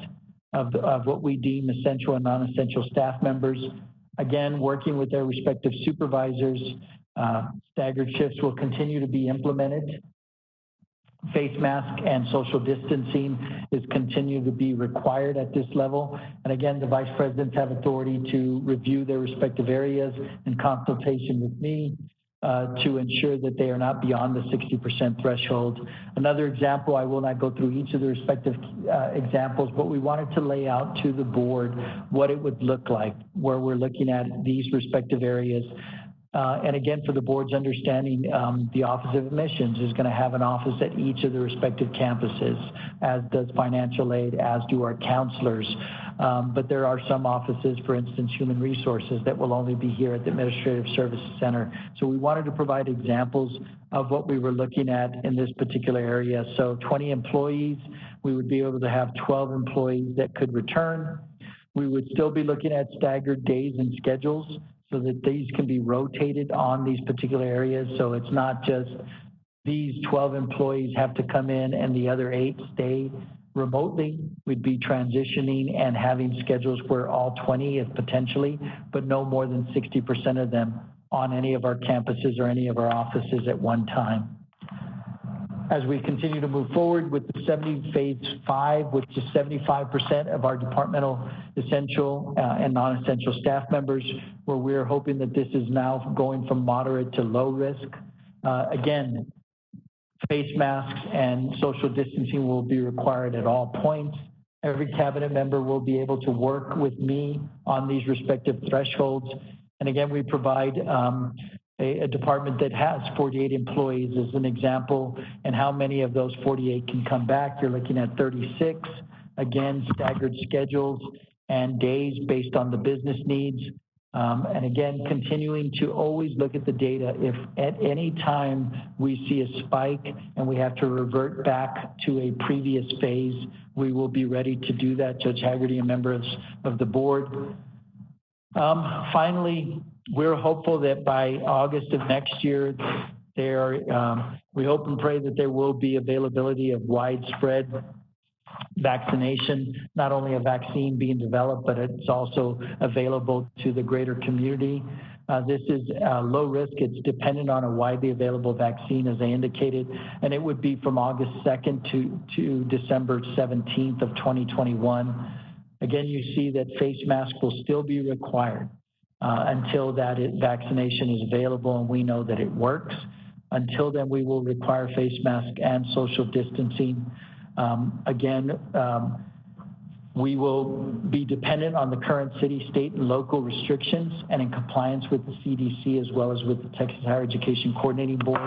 of what we deem essential and non-essential staff members. Again, working with their respective supervisors, staggered shifts will continue to be implemented. Face mask and social distancing is continued to be required at this level. And again, the vice presidents have authority to review their respective areas in consultation with me to ensure that they are not beyond the 60% threshold. Another example, I will not go through each of the respective examples, but we wanted to lay out to the board what it would look like, where we're looking at these respective areas. And again, for the board's understanding, the Office of Admissions is going to have an office at each of the respective campuses, as does financial aid, as do our counselors. but there are some offices, for instance, Human Resources, that will only be here at the Administrative Services Center. So we wanted to provide examples of what we were looking at in this particular area. So 20 employees, we would be able to have 12 employees that could return. We would still be looking at staggered days and schedules so that these can be rotated on these particular areas. So it's not just these 12 employees have to come in and the other 8 stay remotely. We'd be transitioning and having schedules where all 20, if potentially, but no more than 60% of them on any of our campuses or any of our offices at one time. As we continue to move forward with the phase 5, which is 75% of our departmental essential and non-essential staff members, where we're hoping that this is now going from moderate to low risk. Again, face masks and social distancing will be required at all points. Every cabinet member will be able to work with me on these respective thresholds. And again, we provide a department that has 48 employees as an example, and how many of those 48 can come back. You're looking at 36, again, staggered schedules and days based on the business needs. And again, continuing to always look at the data. If at any time we see a spike and we have to revert back to a previous phase, we will be ready to do that, Judge Haggerty and members of the board. Finally, we're hopeful that by August of next year, we hope and pray that there will be availability of widespread vaccination, not only a vaccine being developed, but it's also available to the greater community. This is low risk. It's dependent on a widely available vaccine, as I indicated, and it would be from August 2nd to December 17th of 2021. Again, you see that face masks will still be required until that vaccination is available and we know that it works. Until then, we will require face mask and social distancing. We will be dependent on the current city, state, and local restrictions and in compliance with the CDC as well as with the Texas Higher Education Coordinating Board.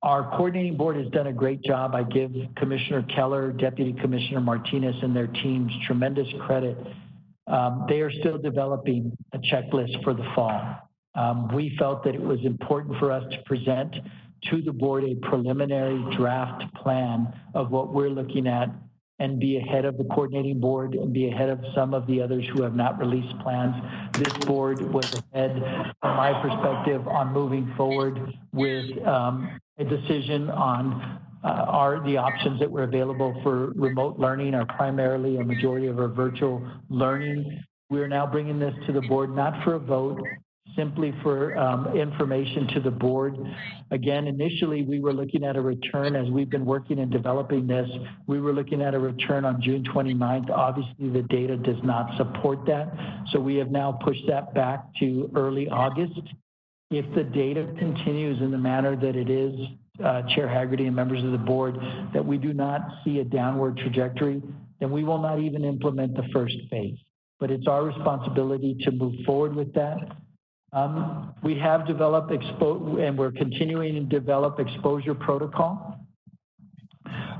Our coordinating board has done a great job. I give Commissioner Keller, Deputy Commissioner Martinez, and their teams tremendous credit. They are still developing a checklist for the fall. We felt that it was important for us to present to the board a preliminary draft plan of what we're looking at and be ahead of the coordinating board and be ahead of some of the others who have not released plans. This board was ahead, from my perspective, on moving forward with a decision on the options that were available for remote learning are primarily a majority of our virtual learning. We're now bringing this to the board, not for a vote, simply for information to the board. Again, initially we were looking at a return as we've been working and developing this. We were looking at a return on June 29th. Obviously the data does not support that. So we have now pushed that back to early August. If the data continues in the manner that it is, Chair Haggerty and members of the board, that we do not see a downward trajectory, then we will not even implement the first phase. But it's our responsibility to move forward with that. We have developed and we're continuing to develop exposure protocol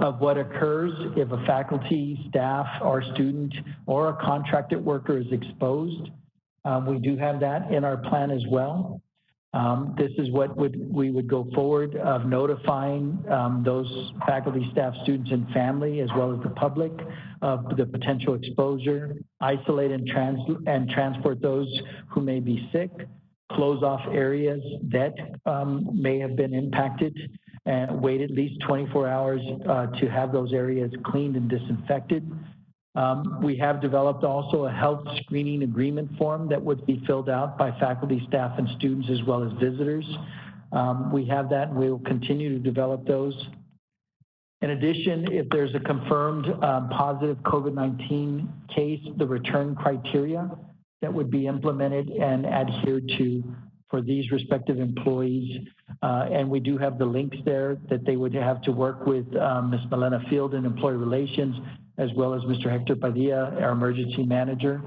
of what occurs if a faculty, staff, or student, or a contracted worker is exposed. We do have that in our plan as well. This is what we would go forward of notifying those faculty, staff, students, and family, as well as the public, of the potential exposure, isolate and transport those who may be sick, close off areas that may have been impacted, and wait at least 24 hours to have those areas cleaned and disinfected. We have developed also a health screening agreement form that would be filled out by faculty, staff, and students, as well as visitors. We have that, and we will continue to develop those. In addition, if there's a confirmed positive COVID-19 case, the return criteria that would be implemented and adhered to for these respective employees. And we do have the links there that they would have to work with Ms. Milena Field in Employee Relations, as well as Mr. Hector Padilla, our emergency manager.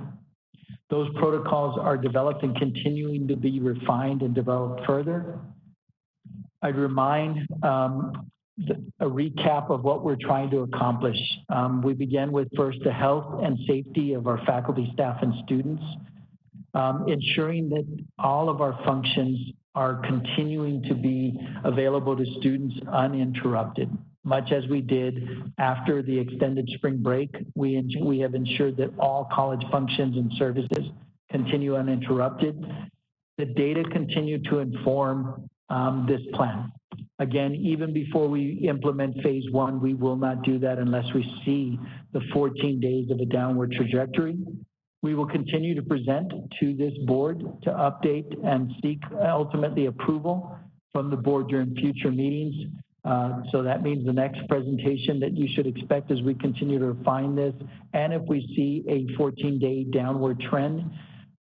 Those protocols are developed and continuing to be refined and developed further. I'd remind a recap of what we're trying to accomplish. We began with first the health and safety of our faculty, staff, and students, ensuring that all of our functions are continuing to be available to students uninterrupted. Much as we did after the extended spring break, we have ensured that all college functions and services continue uninterrupted. The data continue to inform this plan. Again, even before we implement phase one, we will not do that unless we see the 14 days of a downward trajectory. We will continue to present to this board to update and seek ultimately approval from the board during future meetings. So that means the next presentation that you should expect as we continue to refine this. And if we see a 14-day downward trend,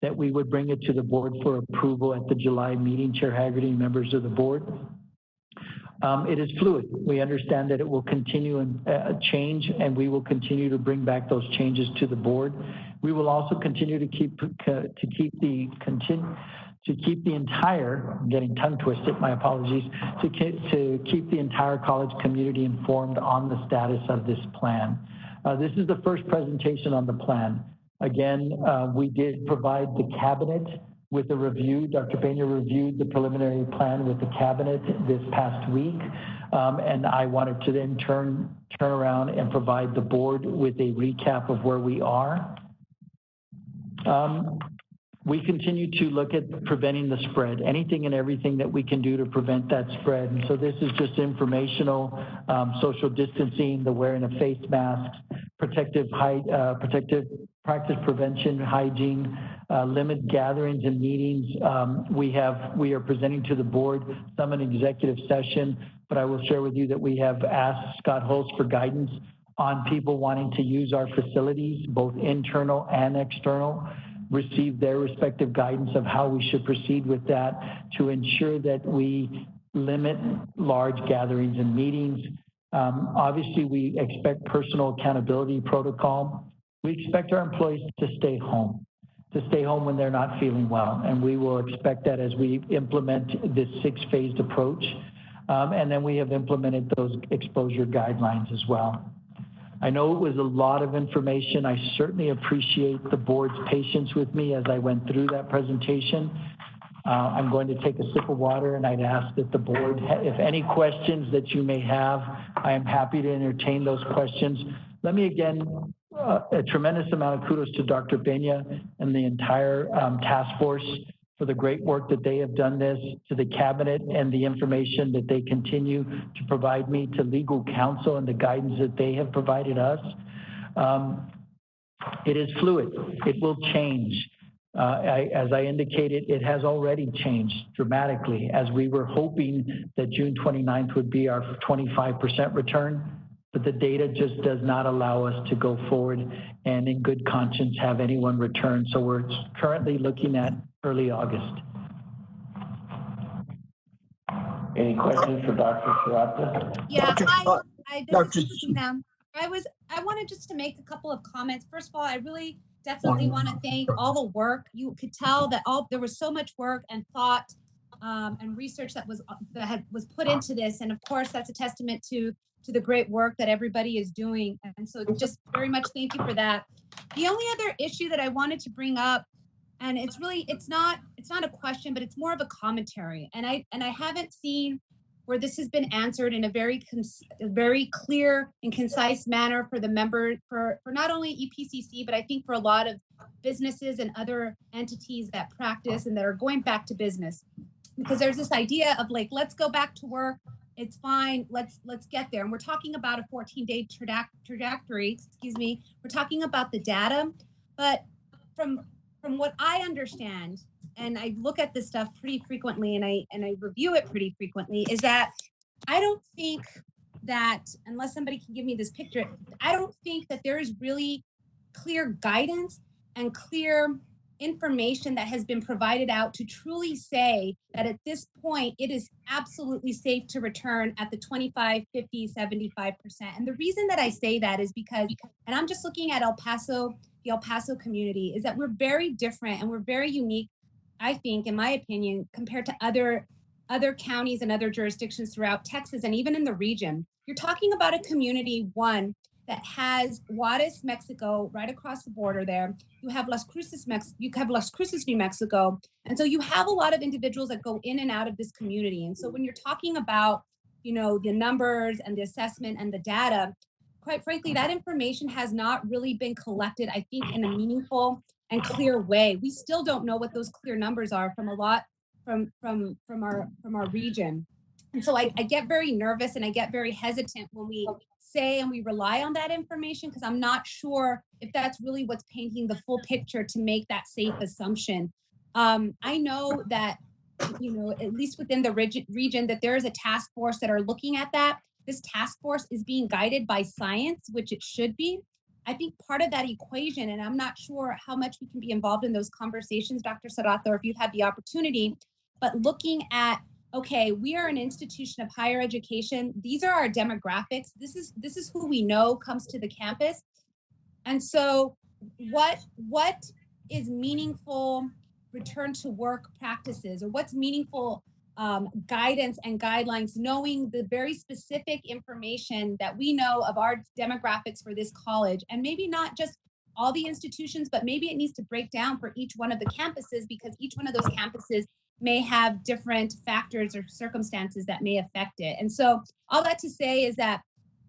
that we would bring it to the board for approval at the July meeting, Chair Haggerty and members of the board. It is fluid. We understand that it will continue and change, and we will continue to bring back those changes to the board. We will also continue to keep the entire, I'm getting tongue twisted, my apologies, to keep the entire college community informed on the status of this plan. This is the first presentation on the plan. Again, we did provide the cabinet with a review. Dr. Pena reviewed the preliminary plan with the cabinet this past week, and I wanted to then turn around and provide the board with a recap of where we are. We continue to look at preventing the spread, anything and everything that we can do to prevent that spread. And so this is just informational, social distancing, the wearing of face masks, protective practice prevention, hygiene, limit gatherings and meetings. We are presenting to the board some in executive session, but I will share with you that we have asked Scott Holst for guidance on people wanting to use our facilities, both internal and external, receive their respective guidance of how we should proceed with that to ensure that we limit large gatherings and meetings. Obviously, we expect personal accountability protocol. We expect our employees to stay home when they're not feeling well. And we will expect that as we implement this 6-phased approach. And then we have implemented those exposure guidelines as well. I know it was a lot of information. I certainly appreciate the board's patience with me as I went through that presentation. I'm going to take a sip of water, and I'd ask that the board, if any questions that you may have, I am happy to entertain those questions. Let me again, a tremendous amount of kudos to Dr. Pena and the entire task force for the great work that they have done this, to the cabinet and the information that they continue to provide me, to legal counsel and the guidance that they have provided us. It is fluid. It will change. As I indicated, it has already changed dramatically, as we were hoping that June 29th would be our 25% return, but the data just does not allow us to go forward and in good conscience have anyone return. So we're currently looking at early August. Any questions for Dr. Shirata? Yeah, Dr. I wanted just to make a couple of comments. First of all, I really definitely want to thank all the work. You could tell that there was so much work and thought and research that was put into this, and of course that's a testament to the great work that everybody is doing. And so just very much thank you for that. The only other issue that I wanted to bring up, and it's not a question, but it's more of a commentary, and I haven't seen where this has been answered in a very clear and concise manner for the member, for not only EPCC, but I think for a lot of businesses and other entities that practice and that are going back to business. Because there's this idea of like, let's go back to work, it's fine, let's get there. And we're talking about a 14-day trajectory, we're talking about the data, but from what I understand, and I look at this stuff pretty frequently and I review it pretty frequently, is that I don't think that, unless somebody can give me this picture, I don't think that there is really clear guidance and clear information that has been provided out to truly say that at this point, it is absolutely safe to return at the 25, 50, 75%. And the reason that I say that is because, and I'm just looking at the El Paso community, is that we're very different and we're very unique, I think, in my opinion, compared to other other counties and other jurisdictions throughout Texas and even in the region. You're talking about a community, one, that has Juarez, Mexico, right across the border there. You have Las Cruces, New Mexico. And so you have a lot of individuals that go in and out of this community. And so when you're talking about, you know, the numbers and the assessment and the data, quite frankly, that information has not really been collected, I think, in a meaningful and clear way. We still don't know what those clear numbers are from our region. And so I get very nervous and I get very hesitant when we say and we rely on that information, because I'm not sure if that's really what's painting the full picture to make that safe assumption. I know that, you know, at least within the region, that there is a task force that are looking at that. This task force is being guided by science, which it should be. I think part of that equation, and I'm not sure how much we can be involved in those conversations, Dr. Serrato, or if you've had the opportunity, but looking at, okay, we are an institution of higher education. These are our demographics. This is who we know comes to the campus. And so what is meaningful return to work practices, or what's meaningful guidance and guidelines, knowing the very specific information that we know of our demographics for this college, and maybe not just all the institutions, but maybe it needs to break down for each one of the campuses, because each one of those campuses may have different factors or circumstances that may affect it. And so all that to say is that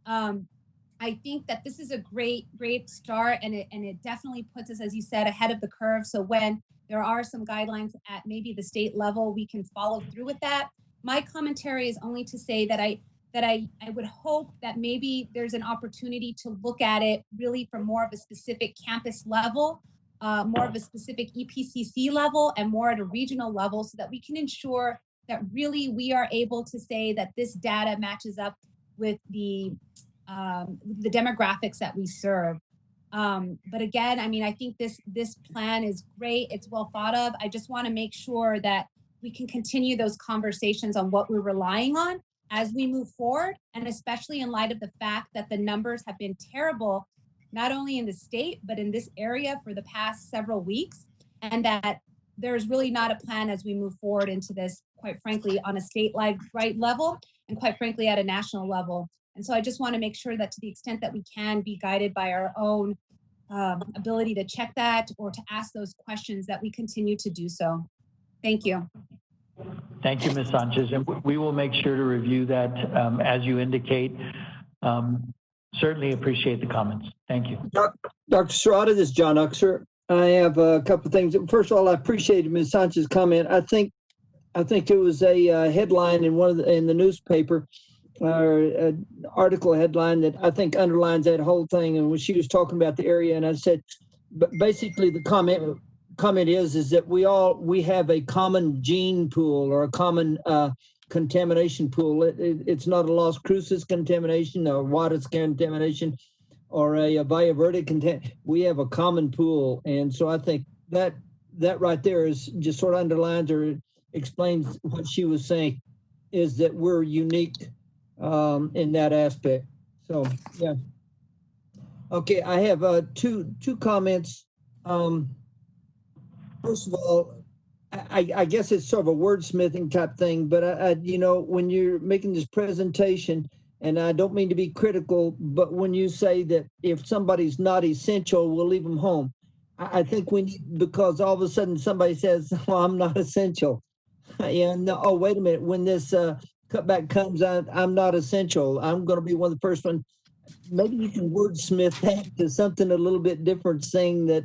I think that this is a great start, and it definitely puts us, as you said, ahead of the curve. So when there are some guidelines at maybe the state level, we can follow through with that. My commentary is only to say that I would hope that maybe there's an opportunity to look at it really from more of a specific campus level, more of a specific EPCC level, and more at a regional level, so that we can ensure that really we are able to say that this data matches up with the demographics that we serve. But again, I mean, I think this plan is great. It's well thought of. I just want to make sure that we can continue those conversations on what we're relying on as we move forward, and especially in light of the fact that the numbers have been terrible, not only in the state, but in this area for the past several weeks, and that there's really not a plan as we move forward into this, quite frankly, on a statewide level, and quite frankly, at a national level. And so I just want to make sure that to the extent that we can be guided by our own ability to check that or to ask those questions, that we continue to do so. Thank you. Thank you, Ms. Sanchez. And we will make sure to review that as you indicate. Certainly appreciate the comments. Thank you. Dr. Serrato, this is John Uxer. I have a couple of things. First of all, I appreciated Ms. Sanchez's comment. I think it was a headline in the newspaper, or an article headline that I think underlines that whole thing. And when she was talking about the area, and I said, but basically the comment is that we have a common gene pool, or a common contamination pool. It's not a Las Cruces contamination or Juarez contamination or a Valle Verde contamination. We have a common pool. And so I think that right there is just sort of underlines or explains what she was saying, is that we're unique in that aspect. So, yeah. Okay, I have two comments. First of all, I guess it's sort of a wordsmithing type thing, but you know, when you're making this presentation, and I don't mean to be critical, but when you say that if somebody's not essential, we'll leave them home. I think because all of a sudden somebody says, well, I'm not essential. And oh, wait a minute, when this cutback comes out, I'm not essential, I'm going to be one of the first ones. Maybe you can wordsmith that to something a little bit different, saying that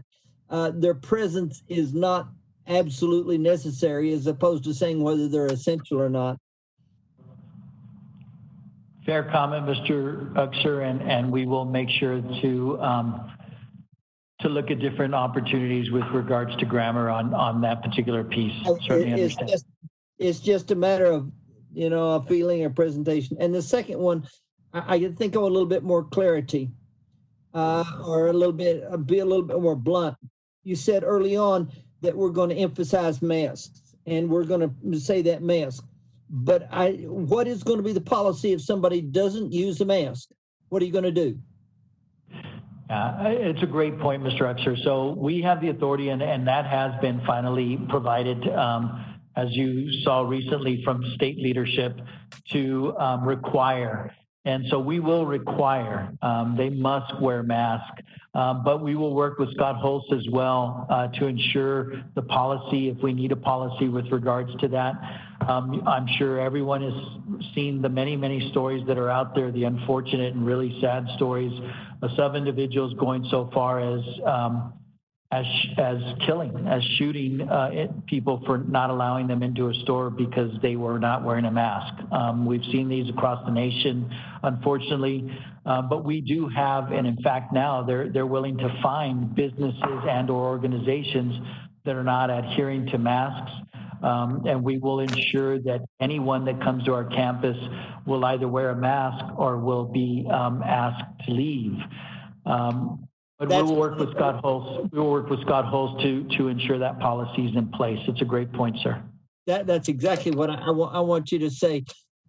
their presence is not absolutely necessary, as opposed to saying whether they're essential or not. Fair comment, Mr. Uxer, and we will make sure to look at different opportunities with regards to grammar on that particular piece. Certainly understand. It's just a matter of, you know, a feeling or presentation. And the second one, I think of a little bit more clarity, or be a little bit more blunt. You said early on that we're going to emphasize masks, and we're going to say that mask. But what is going to be the policy if somebody doesn't use a mask? What are you going to do? It's a great point, Mr. Uxer. So we have the authority, and that has been finally provided as you saw recently from state leadership, to require. And so we will require, they must wear masks, but we will work with Scott Hulse as well to ensure the policy, if we need a policy with regards to that. I'm sure everyone has seen the many, many stories that are out there, the unfortunate and really sad stories of some individuals going so far as killing, as shooting people for not allowing them into a store because they were not wearing a mask. We've seen these across the nation, unfortunately, but we do have, and in fact now they're willing to fine businesses and or organizations that are not adhering to masks. And we will ensure that anyone that comes to our campus will either wear a mask or will be asked to leave. But we will work with Scott Hulse. We will work with Scott Hulse to ensure that policy is in place. It's a great point, sir. That's exactly what I want you to say.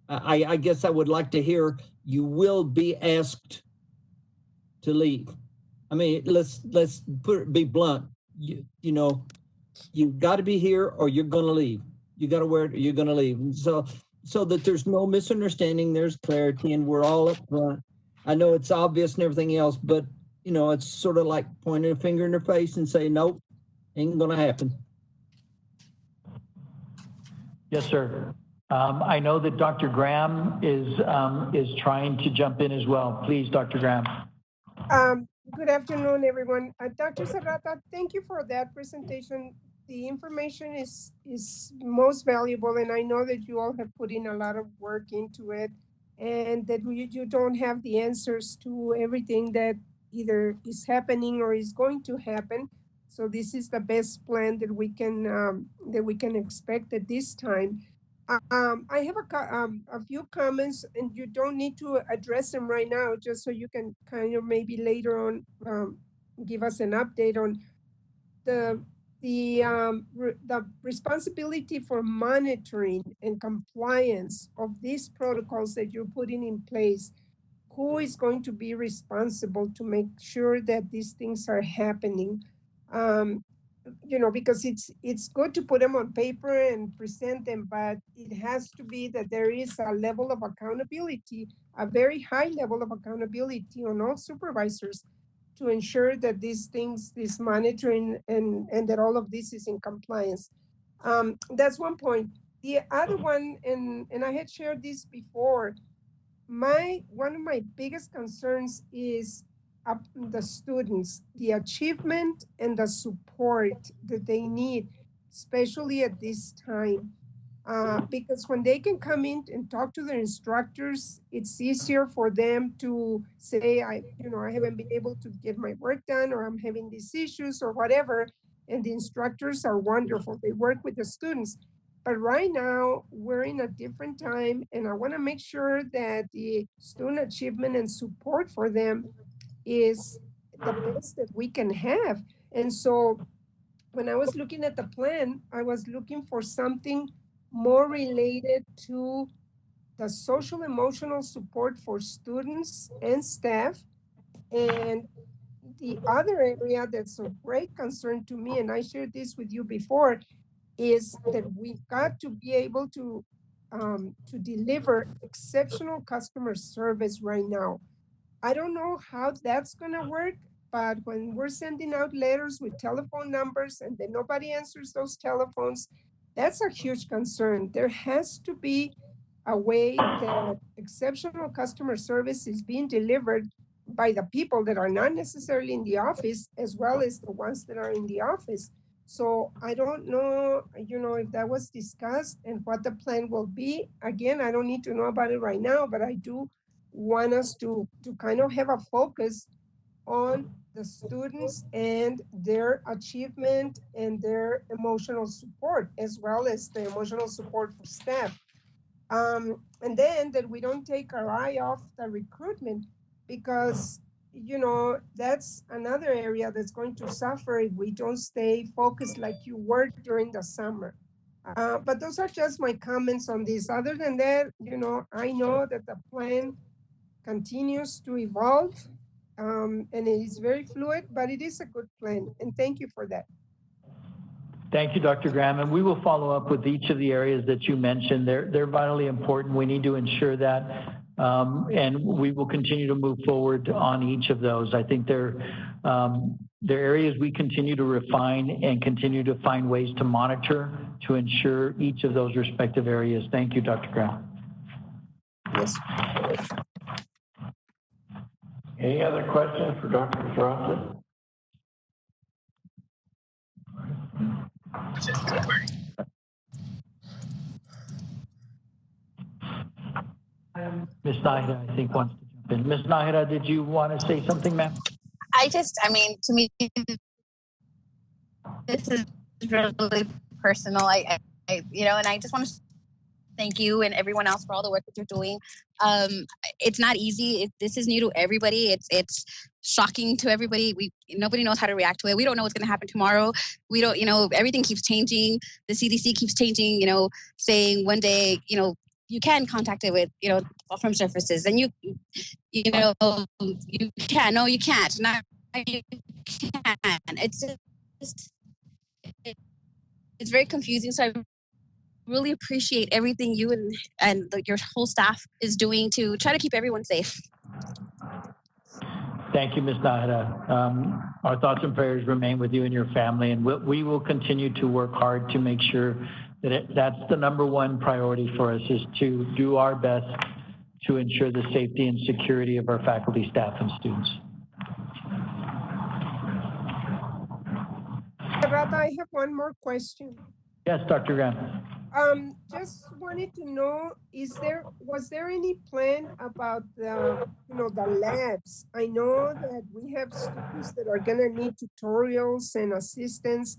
I guess I would like to hear you will be asked to leave. I mean, let's be blunt. You know, you've got to be here or you're going to leave. You got to wear it or you're going to leave. And so that there's no misunderstanding, there's clarity, and we're all up front. I know it's obvious and everything else, but you know, it's sort of like pointing a finger in their face and saying, nope, ain't gonna happen. Yes, sir. I know that Dr. Graham is trying to jump in as well. Please, Dr. Graham. Good afternoon, everyone. Dr. Serrata, thank you for that presentation. The information is most valuable, and I know that you all have put in a lot of work into it, and that you don't have the answers to everything that either is happening or is going to happen. So this is the best plan that we can expect at this time. I have a few comments, and you don't need to address them right now, just so you can kind of maybe later on give us an update on the responsibility for monitoring and compliance of these protocols that you're putting in place. Who is going to be responsible to make sure that these things are happening? You know, because it's good to put them on paper and present them, but it has to be that there is a level of accountability, a very high level of accountability on all supervisors to ensure that these things, this monitoring and that all of this is in compliance. That's one point. The other one, and I had shared this before, one of my biggest concerns is the students, the achievement and the support that they need, especially at this time. Because when they can come in and talk to their instructors, it's easier for them to say, I haven't been able to get my work done, or I'm having these issues or whatever. And the instructors are wonderful. They work with the students. But right now, we're in a different time, and I want to make sure that the student achievement and support for them is the best that we can have. And so when I was looking at the plan, I was looking for something more related to the social emotional support for students and staff. And the other area that's of great concern to me, and I shared this with you before, is that we've got to be able to deliver exceptional customer service right now. I don't know how that's gonna work, but when we're sending out letters with telephone numbers and then nobody answers those telephones, that's a huge concern. There has to be a way that exceptional customer service is being delivered by the people that are not necessarily in the office, as well as the ones that are in the office. So I don't know, if that was discussed and what the plan will be. Again, I don't need to know about it right now, but I do want us to kind of have a focus on the students and their achievement and their emotional support, as well as the emotional support for staff. And then that we don't take our eye off the recruitment, because that's another area that's going to suffer if we don't stay focused like you were during the summer. But those are just my comments on this. Other than that, I know that the plan continues to evolve, and it is very fluid, but it is a good plan. And thank you for that. Thank you, Dr. Graham. And we will follow up with each of the areas that you mentioned. They're vitally important. We need to ensure that, and we will continue to move forward on each of those. I think they're areas we continue to refine and continue to find ways to monitor to ensure each of those respective areas. Thank you, Dr. Graham. Yes. Any other questions for Dr. Sarasa? Ms. Nahida, I think, wants to jump in. Ms. Nahida, did you want to say something, ma'am? I mean, to me, this is really personal. And I just want to thank you and everyone else for all the work that you're doing. It's not easy. This is new to everybody. It's shocking to everybody. Nobody knows how to react to it. We don't know what's going to happen tomorrow. We don't, everything keeps changing. The CDC keeps changing, saying one day, you can contact it with, from surfaces, and you can. No, you can't. Not you can. It's just, it's very confusing. So I really appreciate everything you and your whole staff is doing to try to keep everyone safe. Thank you, Ms. Nahida. Our thoughts and prayers remain with you and your family, and we will continue to work hard to make sure that that's the number one priority for us, is to do our best to ensure the safety and security of our faculty, staff, and students. Rata, I have one more question. Yes, Dr. Graham. Just wanted to know, was there any plan about the labs? I know that we have students that are gonna need tutorials and assistance.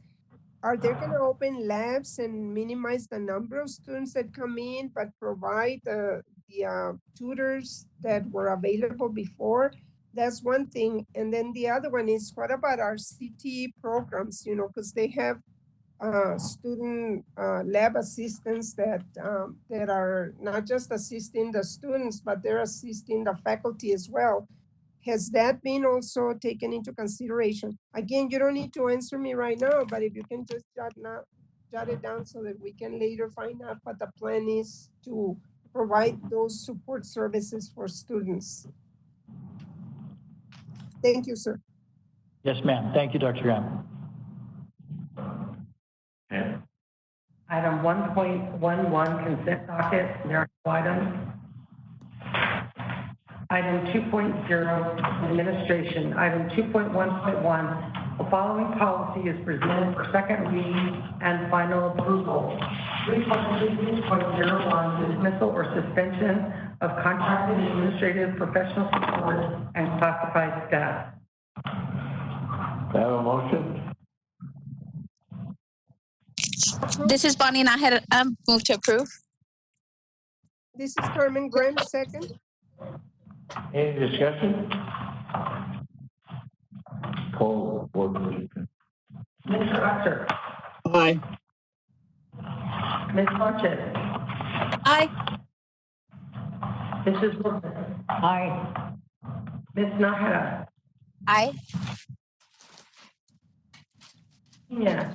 Are they gonna open labs and minimize the number of students that come in, but provide the tutors that were available before? That's one thing. And then the other one is, what about our CTE programs? Because they have student lab assistants that are not just assisting the students, but they're assisting the faculty as well. Has that been also taken into consideration? Again, you don't need to answer me right now, but if you can just jot it down so that we can later find out what the plan is to provide those support services for students. Thank you, sir. Yes, ma'am. Thank you, Dr. Graham. Yeah. Item 1.11, consent docket, there are no items. Item 2.0, administration. Item 2.1.1, the following policy is presented for second reading and final approval. 3.01, dismissal or suspension of contracted administrative, professional support, and classified staff. Do I have a motion? This is Bonnie Nahera. Move to approve. This is Carmen Graham, second. Any discussion? Call board, please. Mr. Usher. Aye. Ms. Sanchez. Aye. Mrs. Wilson. Aye. Ms. Nahara. Aye. Yeah.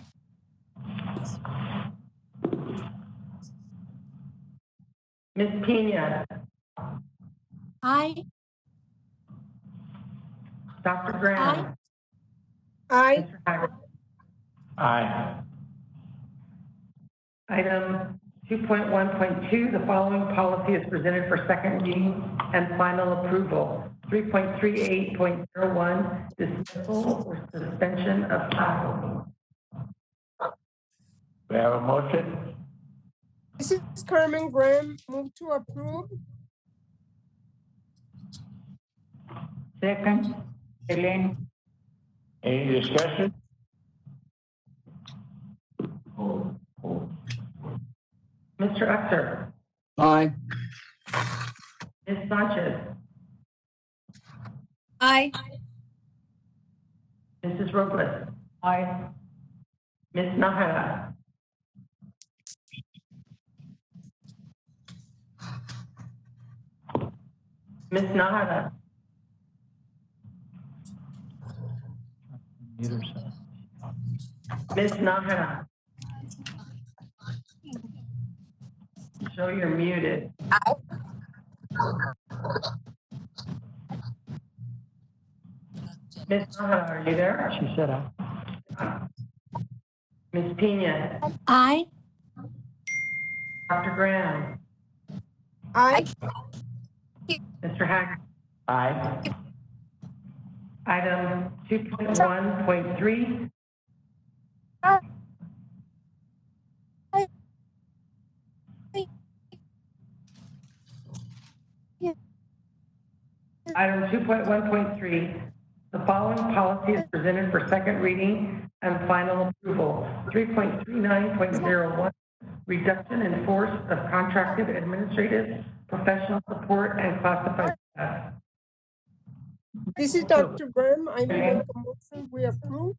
Ms. Pena. Aye. Dr. Graham. Aye. Mr. Haggard. Aye. Item 2.1.2, the following policy is presented for second reading and final approval. 3.38.01, dismissal or suspension of faculty. Do I have a motion? This is Carmen Graham, move to approve. Second, Elaine. Any discussion? Mr. Usher. Aye. Ms. Sanchez. Aye. Mrs. Robles. Aye. Ms. Nahara. Ms. Nahara. Mute herself. Ms. Nahara. show you're muted. Ms. Nahara, are you there? She said aye. Ms. Pena, Aye. Dr. Graham, Aye. Mr. Hack. Aye. Item 2.1.3, Item 2.1.3, the following policy is presented for second reading and final approval. 3.39.01, reduction in force of contracted administrative, professional support, and classified staff. This is Dr. Graham. I make a motion we approve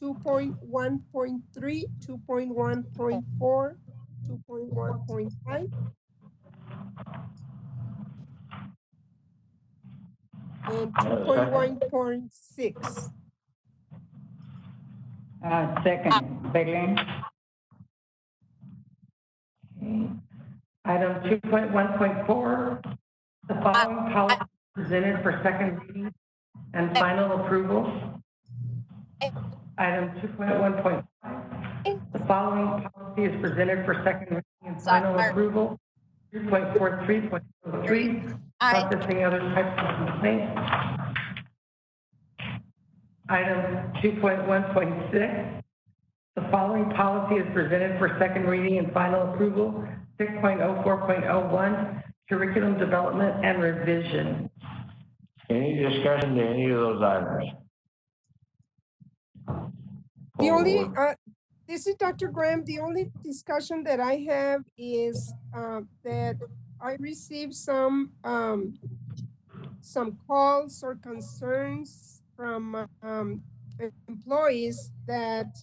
2.1.3, 2.1.4, 2.1.5, and 2.1.6. Second, Belen. Item 2.1.4, the following policy is presented for second reading and final approval. Item 2.1.5, the following policy is presented for second reading and final approval. 2.43.03, processing other types of complaints. Item 2.1.6, the following policy is presented for second reading and final approval. 6.04.01, curriculum development and revision. Any discussion to any of those items? The only, this is Dr. Graham. The only discussion that I have is that I received some calls or concerns from employees that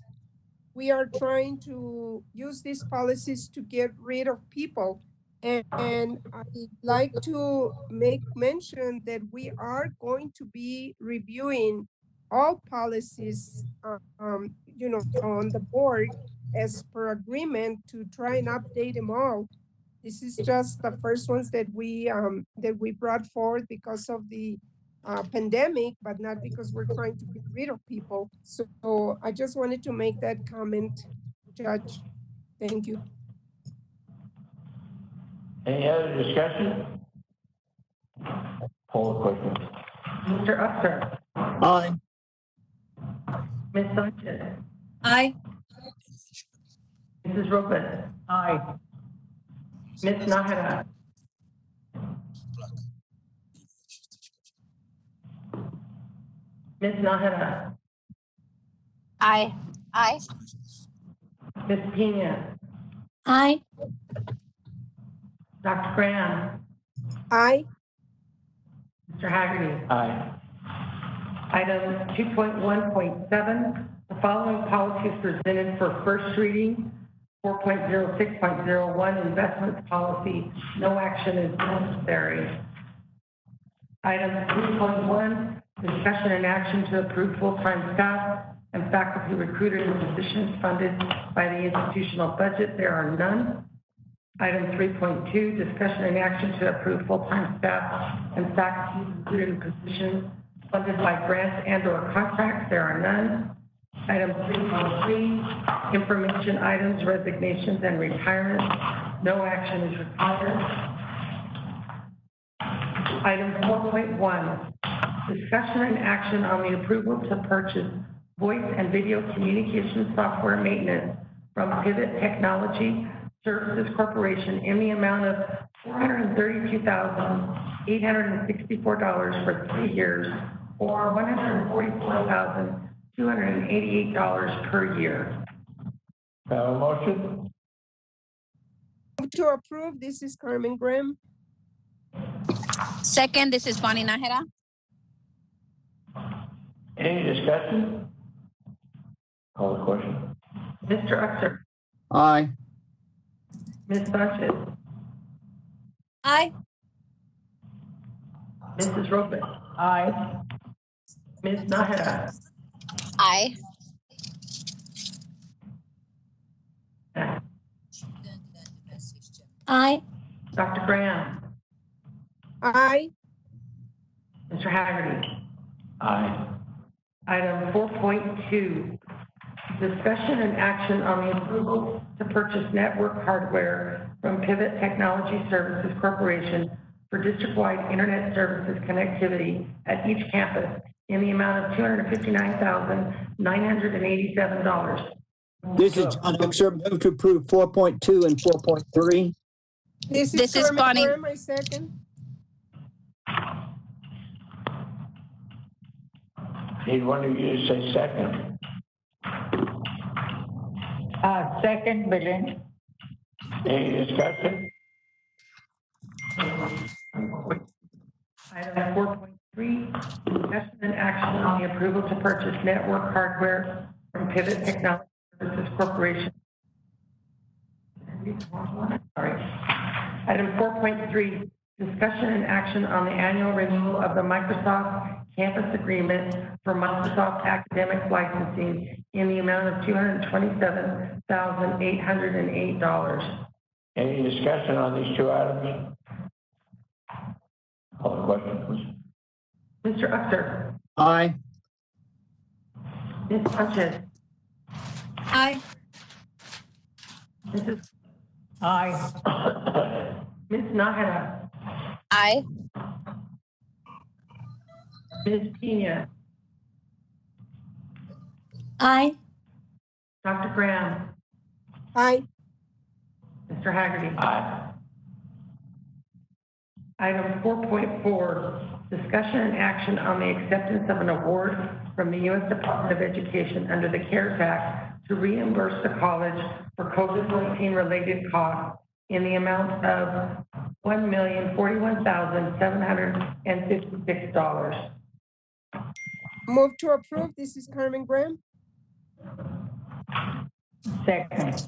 we are trying to use these policies to get rid of people. And I'd like to make mention that we are going to be reviewing all policies, you know, on the board as per agreement to try and update them all. This is just the first ones that we brought forward because of the pandemic, but not because we're trying to get rid of people. So I just wanted to make that comment, Judge. Thank you. Any other discussion? Poll the question. Mr. Upser, Aye. Ms. Sanchez, Aye. Mrs. Lopez, Aye. Ms. Nahara, Ms. Nahara, Aye. Aye. Ms. Pena, Aye. Dr. Graham, Aye. Mr. Haggerty. Aye. Item 2.1.7, the following policy is presented for first reading. 4.06.01, investments policy, no action is necessary. Item 3.1, discussion and action to approve full-time staff and faculty recruiting positions funded by the institutional budget. There are none. Item 3.2, discussion and action to approve full-time staff and faculty recruiting positions funded by grants and/or contracts. There are none. Item 3.3, information items, resignations, and retirements. No action is required. Item 4.1, discussion and action on the approval to purchase voice and video communication software maintenance from Pivot Technology Services Corporation in the amount of $432,864 for 3 years, or $144,288 per year. Have a motion? To approve, this is Carmen Graham. Second, this is Bonnie Nájera. Any discussion? Call the question. Mr. Uxer, Aye. Ms. Sanchez, Aye. Mrs. Lopez, Aye. Ms. Nahara, Aye. Aye. Dr. Graham, Aye. Mr. Haggerty. Aye. Item 4.2, discussion and action on the approval to purchase network hardware from Pivot Technology Services Corporation for district-wide internet services connectivity at each campus in the amount of $259,987. This is John Uxer. Move to approve 4.2 and 4.3. This This is Carmen Bonnie. Graham, I second. Need one of you to say second. Second, Belinda. Any discussion? Item 4.3, discussion and action on the approval to purchase network hardware from Pivot Technology Services Corporation. Sorry. Item 4.3, discussion and action on the annual renewal of the Microsoft Campus Agreement for Microsoft Academic Licensing in the amount of $227,808. Any discussion on these two items? Call the question, please. Mr. Uxer, Aye. Ms. Sanchez, Aye. Mrs. Aye. Ms. Nájera, Aye. Ms. Pena, Aye. Dr. Graham, Aye. Mr. Haggerty. Aye. Item 4.4, discussion and action on the acceptance of an award from the U.S. Department of Education under the CARES Act to reimburse the college for COVID-19 related costs in the amount of $1,041,756. Move to approve. This is Carmen Graham. Second.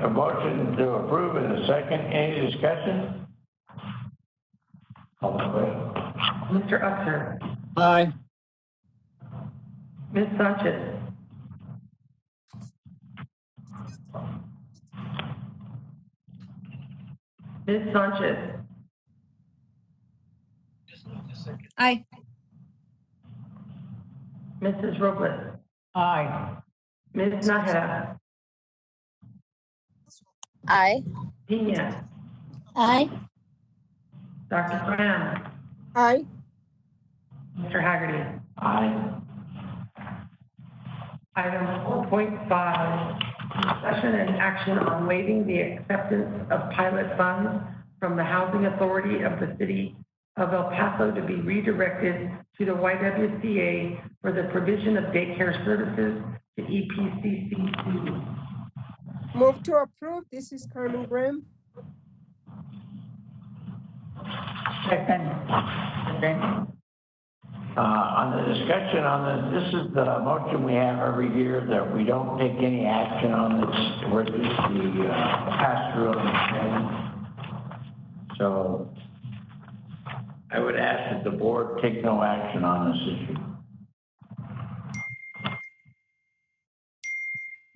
A motion to approve in a second. Any discussion? Call the question. Mr. Uxer, Aye. Ms. Sanchez, Ms. Sanchez, Aye. Mrs. Robles, Aye. Ms. Nájera, Aye. Pena, Aye. Dr. Graham, Aye. Mr. Haggerty. Aye. Item 4.5, discussion and action on waiving the acceptance of pilot funds from the Housing Authority of the City of El Paso to be redirected to the YWCA for the provision of daycare services to EPCC students. Move to approve. This is Carmen Graham. Second. Belinda. On the discussion on this is the motion we have every year that we don't take any action on this. We're just the pass-through on the payment. So I would ask that the board take no action on this issue.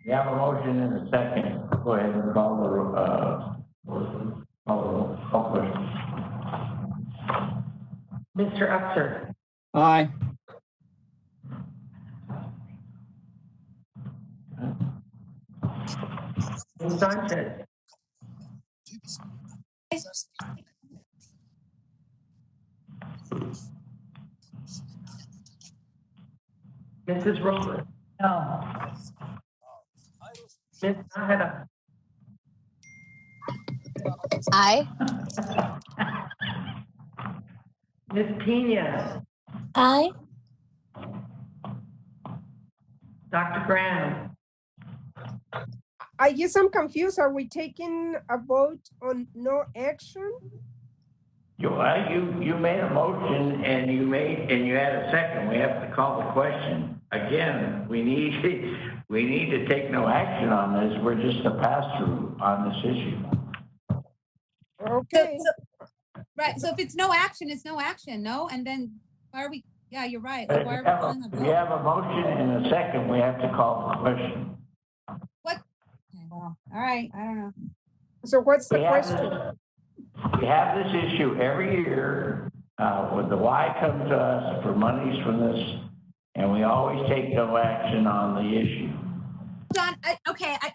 We have a motion and a second. Go ahead and call the question. Mr. Uxer, Aye. Ms. Sanchez, Mrs. Robles, No. Ms. Nájera, Aye. Ms. Pena, Aye. Dr. Graham, I guess I'm confused. Are we taking a vote on no action? You made a motion and you had a second. We have to call the question. Again, we need to take no action on this. We're just a pass-through on this issue. Okay. Right, so if it's no action, it's no action, no? And then why are we, yeah, you're right. Like, why are we calling a If we vote? have a motion and a second, we have to call the question. What? Okay, well, all right, I don't know. So what's the We have question? we have this issue every year, when the Y comes to us for monies from this, and we always take no action on the issue. Hold on,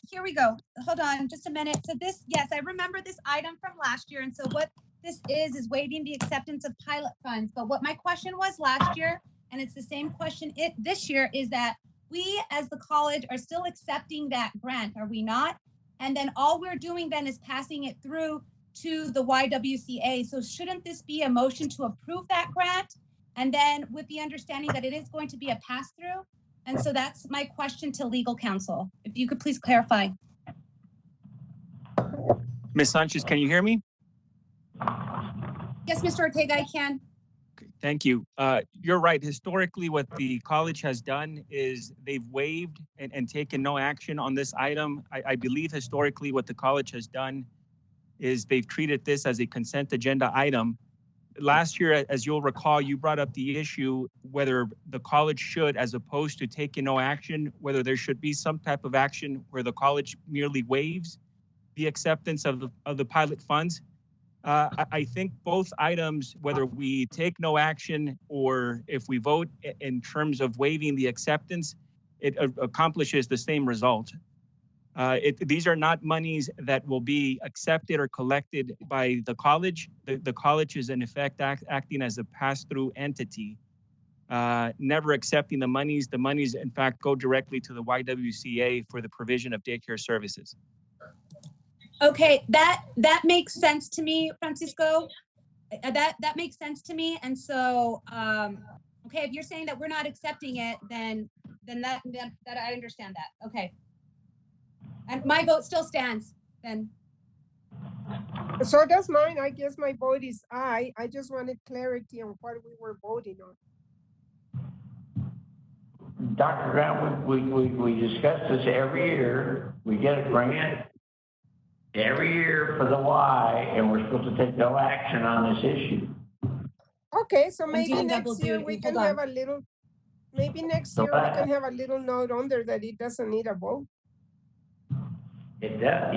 here we go. Hold on, just a minute. So this, yes, I remember this item from last year. And so what this is waiving the acceptance of pilot funds. But what my question was last year, and it's the same question this year, is that we as the college are still accepting that grant, are we not? And then all we're doing then is passing it through to the YWCA. So shouldn't this be a motion to approve that grant? And then with the understanding that it is going to be a pass-through? And so that's my question to legal counsel. If you could please clarify. Ms. Sanchez, can you hear me? Yes, Mr. Ortega, I can. Okay, thank you. You're right. Historically, what the college has done is they've waived and taken no action on this item. I believe historically what the college has done is they've treated this as a consent agenda item. Last year, as you'll recall, you brought up the issue whether the college should, as opposed to taking no action, whether there should be some type of action where the college merely waives the acceptance of the pilot funds. I think both items, whether we take no action or if we vote in terms of waiving the acceptance, it accomplishes the same result. These are not monies that will be accepted or collected by the college. The college is in effect acting as a pass-through entity, never accepting the monies. The monies, in fact, go directly to the YWCA for the provision of daycare services. Okay, that makes sense to me, Francisco. That makes sense to me. And so, okay, if you're saying that we're not accepting it, then that I understand that. Okay. And my vote still stands then. So does mine. I guess my vote is aye. I just wanted clarity on what we were voting on. Dr. Graham, we discuss this every year. We get a grant every year for the Y, and we're supposed to take no action on this issue. Okay, so maybe doing next double year duty. we can Hold have on. a little, maybe next So year we can have a little note on there that it doesn't need a vote. It does.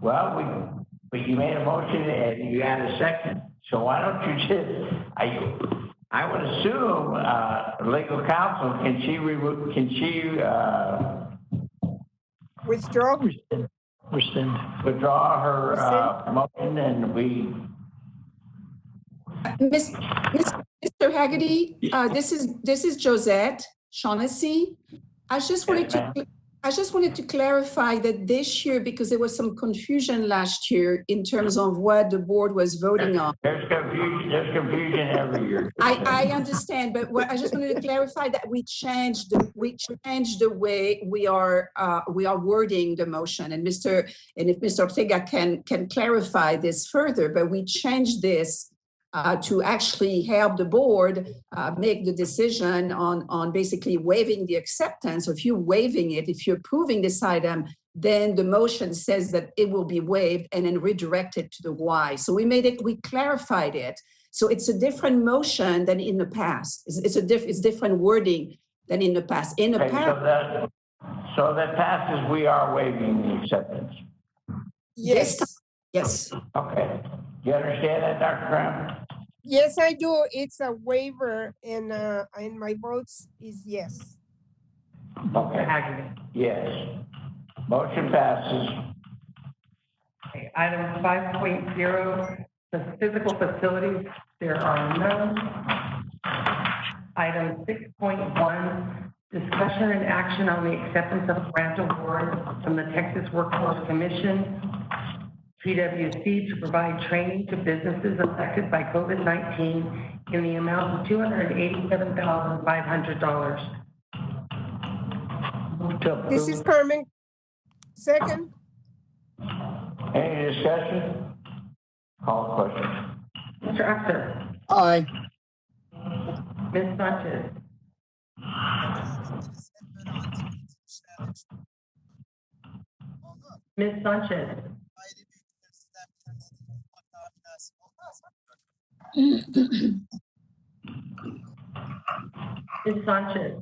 Well, but you made a motion and you had a second. So why don't you just? I would assume legal counsel can she Withdraw. withdraw her motion and we. Mr. Haggerty, this is Josette Shaughnessy. I just wanted to clarify that this year, because there was some confusion last year in terms of what the board was voting on. There's confusion every year. I understand, but what I just wanted to clarify that we changed the way we are wording the motion, and if Mr. Ortega can clarify this further, but we changed this to actually help the board make the decision on basically waiving the acceptance. If you're waiving it, if you're approving this item, then the motion says that it will be waived and then redirected to the Y. So we clarified it. So it's a different motion than in the past. It's different wording than in the past. In the past. So that passes, we are waiving the acceptance. Yes. Okay. Do you understand that, Dr. Graham? Yes, I do. It's a waiver, and my votes is yes. Okay. Yes. Motion passes. Okay, item 5.0, the physical facilities, there are none. Item 6.1, discussion and action on the acceptance of grant award from the Texas Workforce Commission, PwC, to provide training to businesses affected by COVID-19 in the amount of $287,500. This is Carmen. Second. Any discussion? Call the question. Mr. Axer. Aye. Ms. Sanchez. Ms. Sanchez. Ms. Sanchez.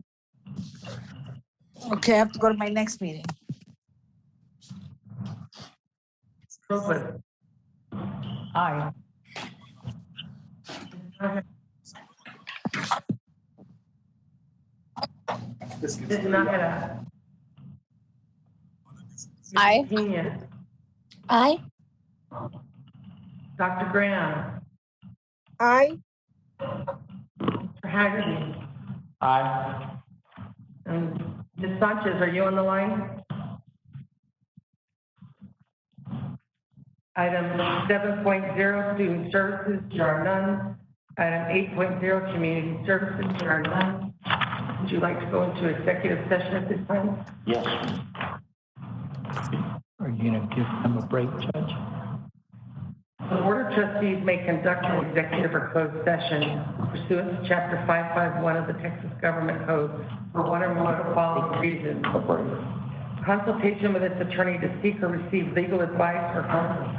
Okay, I have to go to my next meeting. Robles. Aye. Ms. Nájera. Aye. Pena. Aye. Dr. Graham. Aye. Mr. Haggerty. Aye. And Ms. Sanchez, are you on the line? Item 7.0, student services, there are none. Item 8.0, community services, there are none. Would you like to go into executive session at this time? Yes. Are you going to give them a break, Judge? The Board of Trustees may conduct an executive or closed session pursuant to Chapter 551 of the Texas Government Code for one or more of the following reasons. Consultation with its attorney to seek or receive legal advice or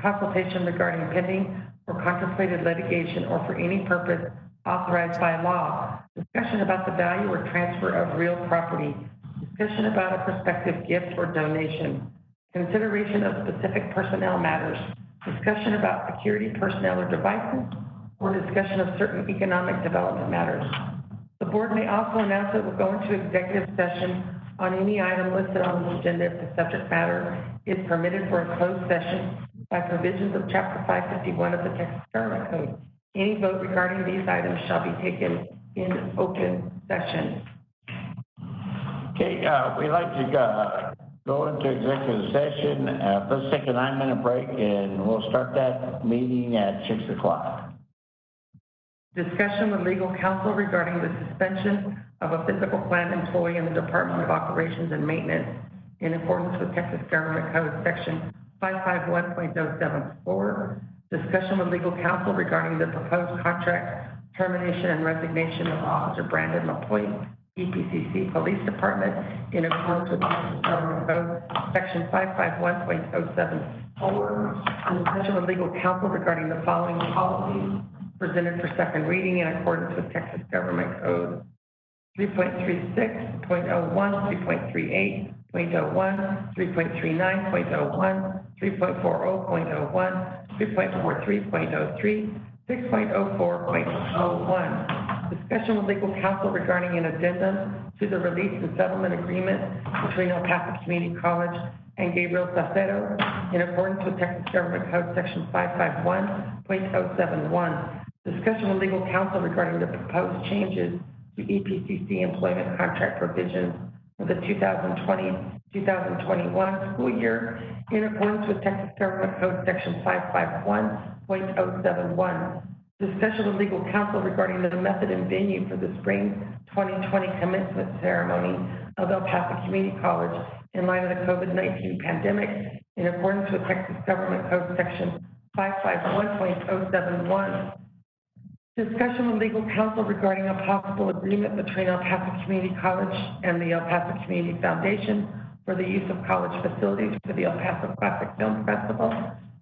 consultation regarding pending or contemplated litigation or for any purpose authorized by law. Discussion about the value or transfer of real property. Discussion about a prospective gift or donation. Consideration of specific personnel matters. Discussion about security personnel or devices, or discussion of certain economic development matters. The board may also announce that it will go into executive session on any item listed on the agenda if the subject matter is permitted for a closed session by provisions of Chapter 551 of the Texas Government Code. Any vote regarding these items shall be taken in open session. Okay, we'd like to go into executive session. Let's take a 9-minute break and we'll start that meeting at 6 o'clock. Discussion with legal counsel regarding the suspension of a physical plant employee in the Department of Operations and Maintenance in accordance with Texas Government Code Section 551.074. Discussion with legal counsel regarding the proposed contract termination and resignation of Officer Brandon McCoy, EPCC Police Department, in accordance with Texas Government Code Section 551.074. Discussion with legal counsel regarding the following policies presented for second reading in accordance with Texas Government Code 3.36.01, 3.38.01, 3.39.01, 3.40.01, 3.43.03, 6.04.01. Discussion with legal counsel regarding an addendum to the release and settlement agreement between El Paso Community College and Gabriel Sacero in accordance with Texas Government Code Section 551.071. Discussion with legal counsel regarding the proposed changes to EPCC employment contract provisions for the 2020-2021 school year in accordance with Texas Government Code Section 551.071. Discussion with legal counsel regarding the method and venue for the spring 2020 commencement ceremony of El Paso Community College in light of the COVID-19 pandemic in accordance with Texas Government Code Section 551.071. Discussion with legal counsel regarding a possible agreement between El Paso Community College and the El Paso Community Foundation for the use of college facilities for the El Paso Classic Film Festival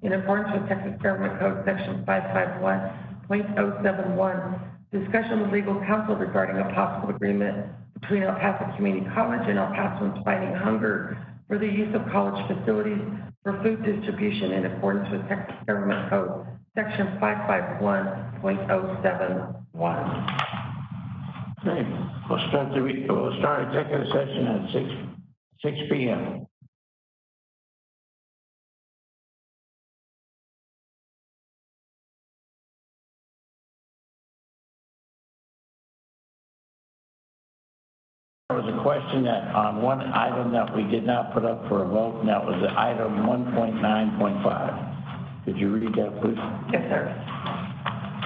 in accordance with Texas Government Code Section 551.071. Discussion with legal counsel regarding a possible agreement between El Paso Community College and El Pasoans Fighting Hunger for the use of college facilities for food distribution in accordance with Texas Government Code Section 551.071. Okay, we'll start executive session at 6 p.m. There was a question that on one item that we did not put up for a vote, and that was item 1.9.5. Could you read that, please? Yes, sir.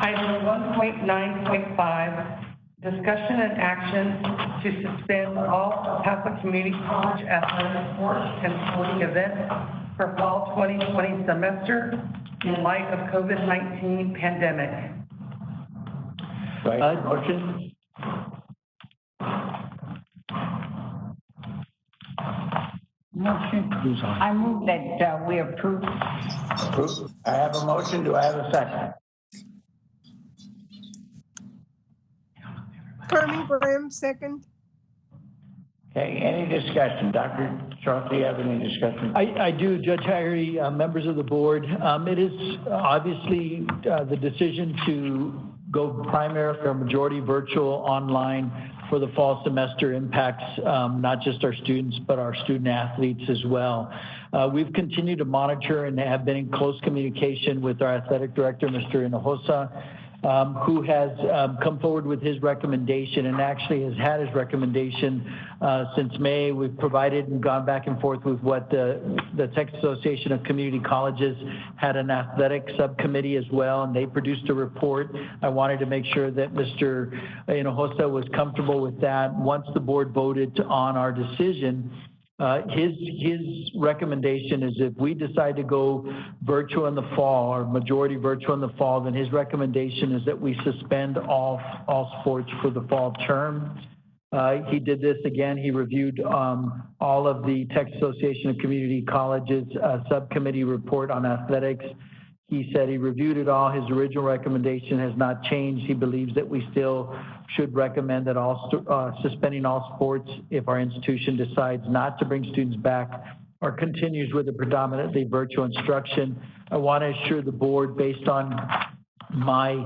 Item 1.9.5, discussion and action to suspend all El Paso Community College athletic sports and sporting events for fall 2020 semester in light of COVID-19 pandemic. Do I have a motion? I move that we approve. Approved. I have a motion. Do I have a second? Carmen Graham, second. Okay, any discussion? Dr. Charles, do you have any discussion? I do, Judge Haggerty, members of the board. It is obviously the decision to go primarily or majority virtual online for the fall semester impacts not just our students, but our student athletes as well. We've continued to monitor and have been in close communication with our athletic director, Mr. Hinojosa, who has come forward with his recommendation and actually has had his recommendation since May. We've provided and gone back and forth with what the Texas Association of Community Colleges had an athletic subcommittee as well, and they produced a report. I wanted to make sure that Mr. Hinojosa was comfortable with that. Once the board voted on our decision, his recommendation is if we decide to go virtual in the fall or majority virtual in the fall, then his recommendation is that we suspend all sports for the fall term. He did this again. He reviewed all of the Texas Association of Community Colleges subcommittee report on athletics. He said he reviewed it all. His original recommendation has not changed. He believes that we still should recommend that suspending all sports if our institution decides not to bring students back or continues with a predominantly virtual instruction. I want to assure the board, based on my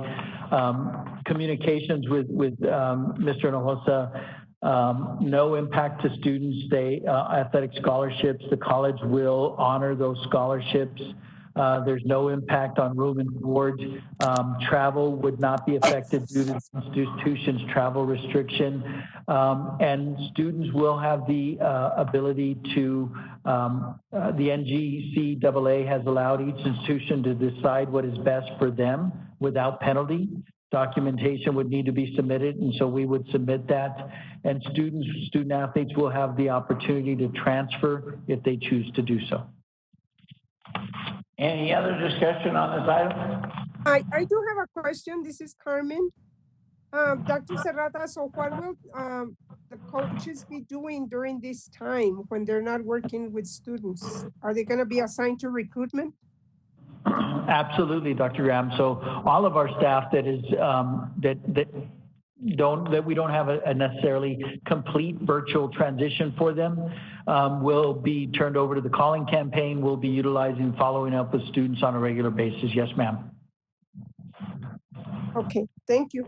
communications with Mr. Hinojosa, no impact to students. Athletic scholarships, the college will honor those scholarships. There's no impact on room and board. Travel would not be affected due to the institution's travel restriction. And students will have the ability to, the NGCAA has allowed each institution to decide what is best for them without penalty. Documentation would need to be submitted, and so we would submit that. And student athletes will have the opportunity to transfer if they choose to do so. Any other discussion on this item? I do have a question. This is Carmen. Dr. Serrata, so what will the coaches be doing during this time when they're not working with students? Are they going to be assigned to recruitment? Absolutely, Dr. Graham. So all of our staff that is that we don't have a necessarily complete virtual transition for them will be turned over to the calling campaign. We'll be utilizing following up with students on a regular basis. Yes, ma'am. Okay, thank you.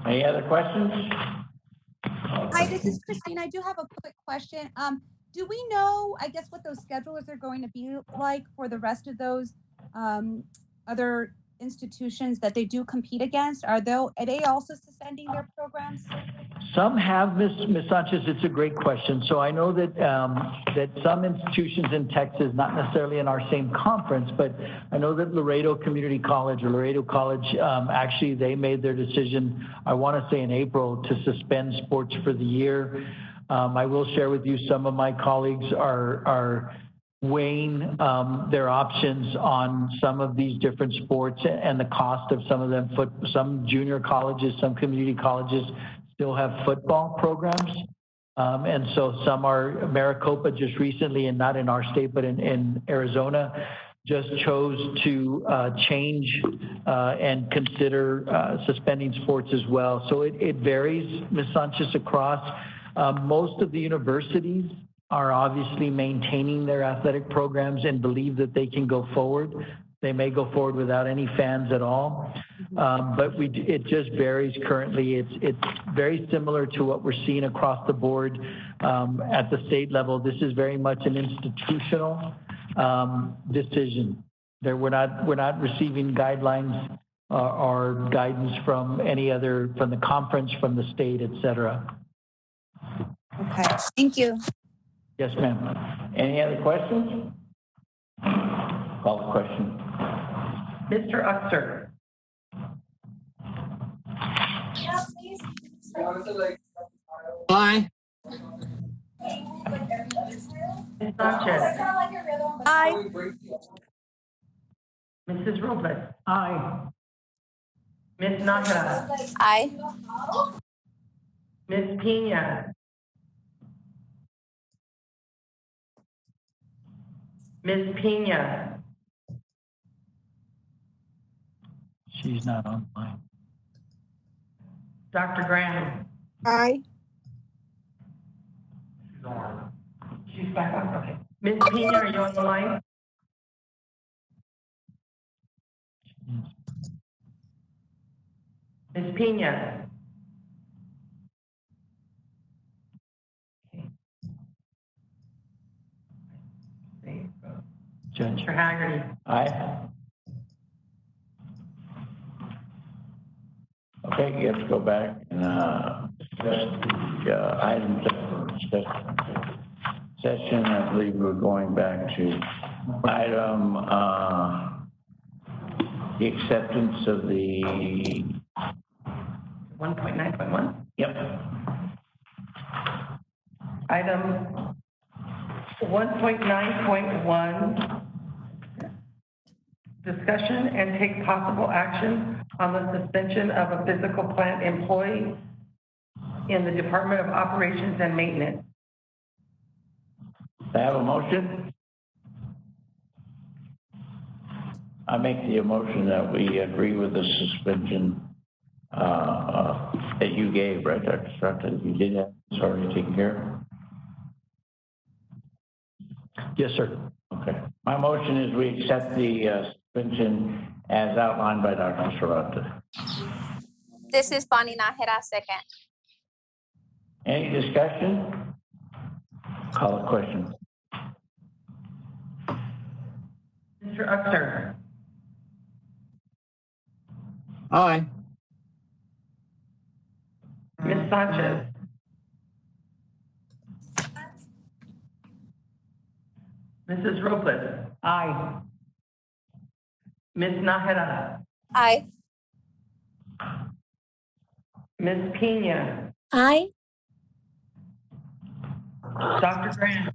Any other questions? Hi, this is Christine. I do have a quick question. Do we know, I guess, what those schedulers are going to be like for the rest of those other institutions that they do compete against? Are they also suspending their programs? Some have, Ms. Sanchez. It's a great question. So I know that that some institutions in Texas, not necessarily in our same conference, but I know that Laredo Community College or Laredo College, actually they made their decision, I want to say in April, to suspend sports for the year. I will share with you some of my colleagues are weighing their options on some of these different sports and the cost of some of them. Some junior colleges, some community colleges still have football programs. And so some are, Maricopa just recently, and not in our state, but in Arizona, just chose to change and consider suspending sports as well. So it varies, Ms. Sanchez, across. Most of the universities are obviously maintaining their athletic programs and believe that they can go forward. They may go forward without any fans at all, but it just varies currently. It's very similar to what we're seeing across the board at the state level. This is very much an institutional decision. We're not receiving guidelines or guidance from from the conference, from the state, et cetera. Okay, thank you. Yes, ma'am. Any other questions? Call the question. Mr. Uxer. Aye. Ms. Sanchez. Aye. Mrs. Robles. Aye. Ms. Nájera. Aye. Ms. Pena. Ms. Pena. She's not online. Dr. Graham. Aye. She's back on, okay. Ms. Pena, are you on the line? Ms. Pena? Judge. Mr. Haggerty? Aye. Okay, you have to go back and discuss the items that were discussed in session. I believe we're going back to item, the acceptance of the, 1.9.1? yep, Item 1.9.1, discussion and take possible action on the suspension of a physical plant employee in the Department of Operations and Maintenance. I have a motion. I make the motion that we agree with the suspension that you gave, right, Dr. Strata? You did that, it's already taken care of? Yes, sir. Okay. My motion is we accept the suspension as outlined by Dr. Serrata. This is Bonnie Nájera, second. Any discussion? Call a question. Mr. Uxer? Aye. Ms. Sanchez? Mrs. Robles? Aye. Ms. Nájera? Aye. Ms. Pena? Aye. Dr. Graham?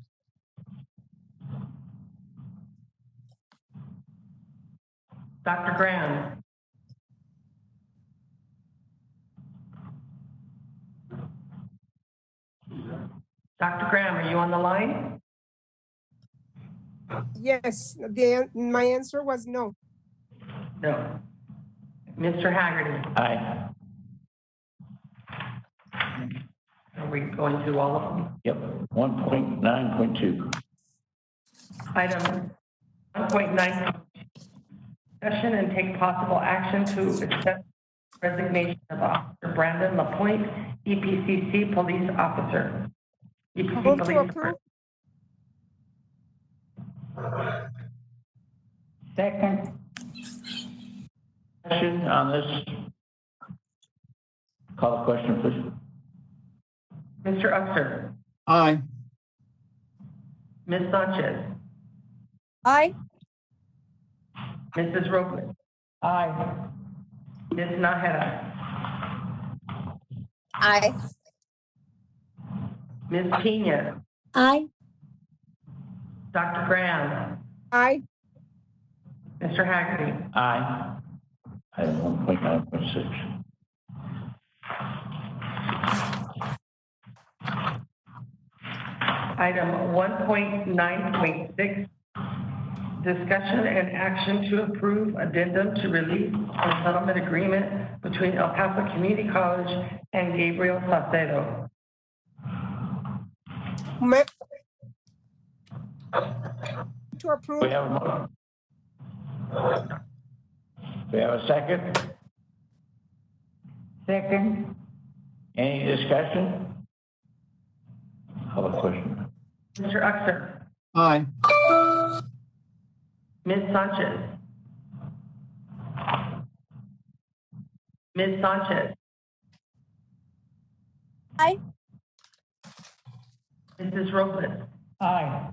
Dr. Graham? Dr. Graham, are you on the line? Yes, my answer was no. No. Mr. Haggerty? Aye. Are we going through all of them? Yep. 1.9.2. Item 1.9, discussion and take possible action to accept resignation of Officer Brandon Lapointe, EPCC police officer. EPCC Move to police approve. Second. Question on this? Call the question, please. Mr. Uxer? Aye. Ms. Sanchez? Aye. Mrs. Robles? Aye. Ms. Nájera? Aye. Ms. Pena? Aye. Dr. Graham? Aye. Mr. Haggerty? Aye. Item 1.9.6. Item 1.9.6, discussion and action to approve addendum to release and settlement agreement between El Paso Community College and Gabriel Salcedo. To approve. We have a motion. We have a second. Second. Any discussion? Call the question. Mr. Uxer? Aye. Ms. Sanchez? Ms. Sanchez? Aye. Mrs. Robles? Aye.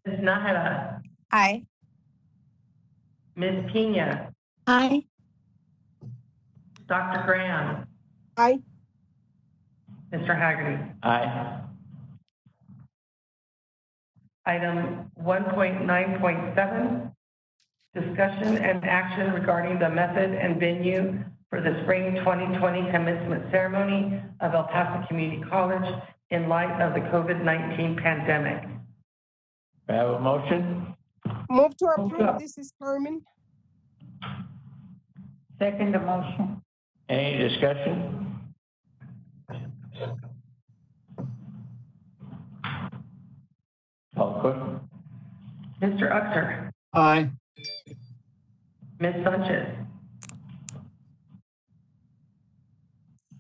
Ms. Nájera? Aye. Ms. Pena? Aye. Dr. Graham? Aye. Mr. Haggerty? Aye. Item 1.9.7, discussion and action regarding the method and venue for the spring 2020 commencement ceremony of El Paso Community College in light of the COVID-19 pandemic. We have a motion. Move to approve. This is Carmen. Second the motion. Any discussion? Mr. Uxer, Aye. Ms. Sanchez.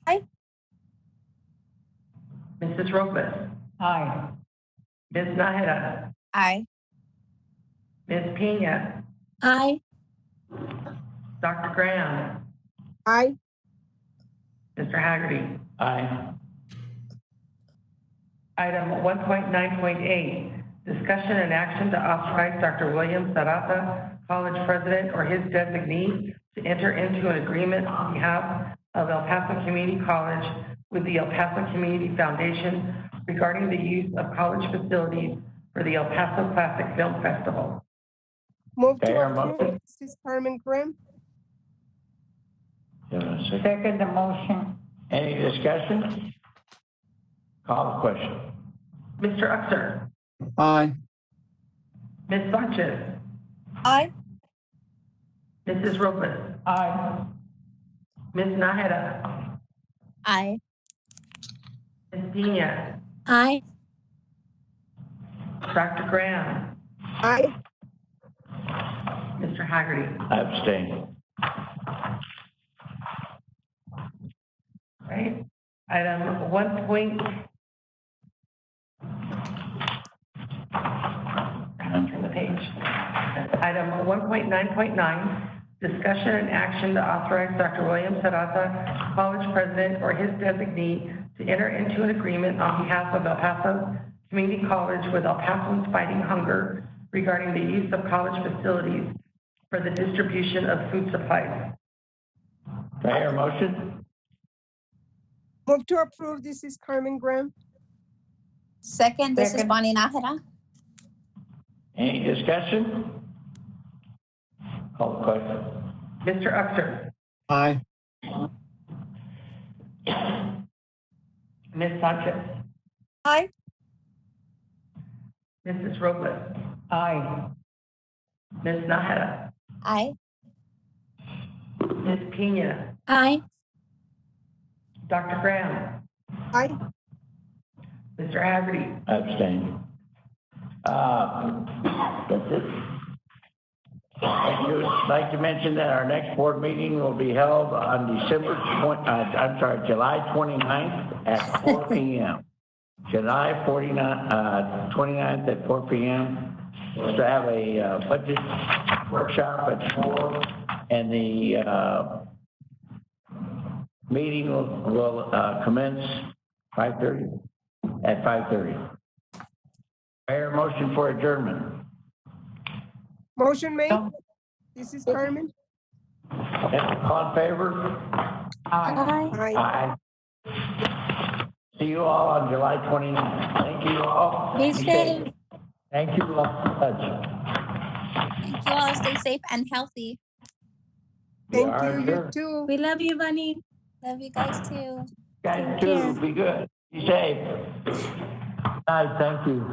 Aye. Mrs. Robles, Aye. Ms. Naheda, Aye. Ms. Pena, Aye. Dr. Graham, Aye. Mr. Haggerty. Aye. Item 1.9.8, discussion and action to authorize Dr. William Sarata, college president or his designee, to enter into an agreement on behalf of El Paso Community College with the El Paso Community Foundation regarding the use of college facilities for the El Paso Classic Film Festival. Move to Fair approve. motion. This is Carmen Graham. Give it a second. Second the motion. Any discussion? Call the question. Mr. Uxer, Aye. Ms. Sanchez, Aye. Mrs. Robles, Aye. Ms. Naheda, Aye. Ms. Pena, Aye. Dr. Graham, Aye. Mr. Haggerty. I abstain. Right. Item 1. Turn the page. Item 1.9.9, discussion and action to authorize Dr. William Sarata, college president or his designee, to enter into an agreement on behalf of El Paso Community College with El Pasoans Fighting Hunger regarding the use of college facilities for the distribution of food supplies. Do I hear a motion? Move to approve. This is Carmen Graham. Second, this is Second. Bonnie Nájera. Any discussion? Call the question. Mr. Uxer, Aye. Ms. Sanchez, Aye. Mrs. Robles, Aye. Ms. Naheda, Aye. Ms. Pena, Aye. Dr. Graham, Aye. Mr. Haggerty. Abstain. That's it. I'd like to mention that our next board meeting will be held on July 29th at 4 p.m. July 29th at 4 p.m. We'll have a budget workshop at 4, and the meeting will commence 5:30 at 5:30. Mayor, motion for adjournment. Motion made. This is Carmen. All in favor? Aye. Aye. Aye. See you all on July 29th. Thank you all. Be safe. Thank you all. Thank you all. Stay safe and healthy. We Thank are you. You adjourned. too. We love you, Bunny. Love you guys too. Guys, Take care. too. Be good. Be safe. Good night. Thank you.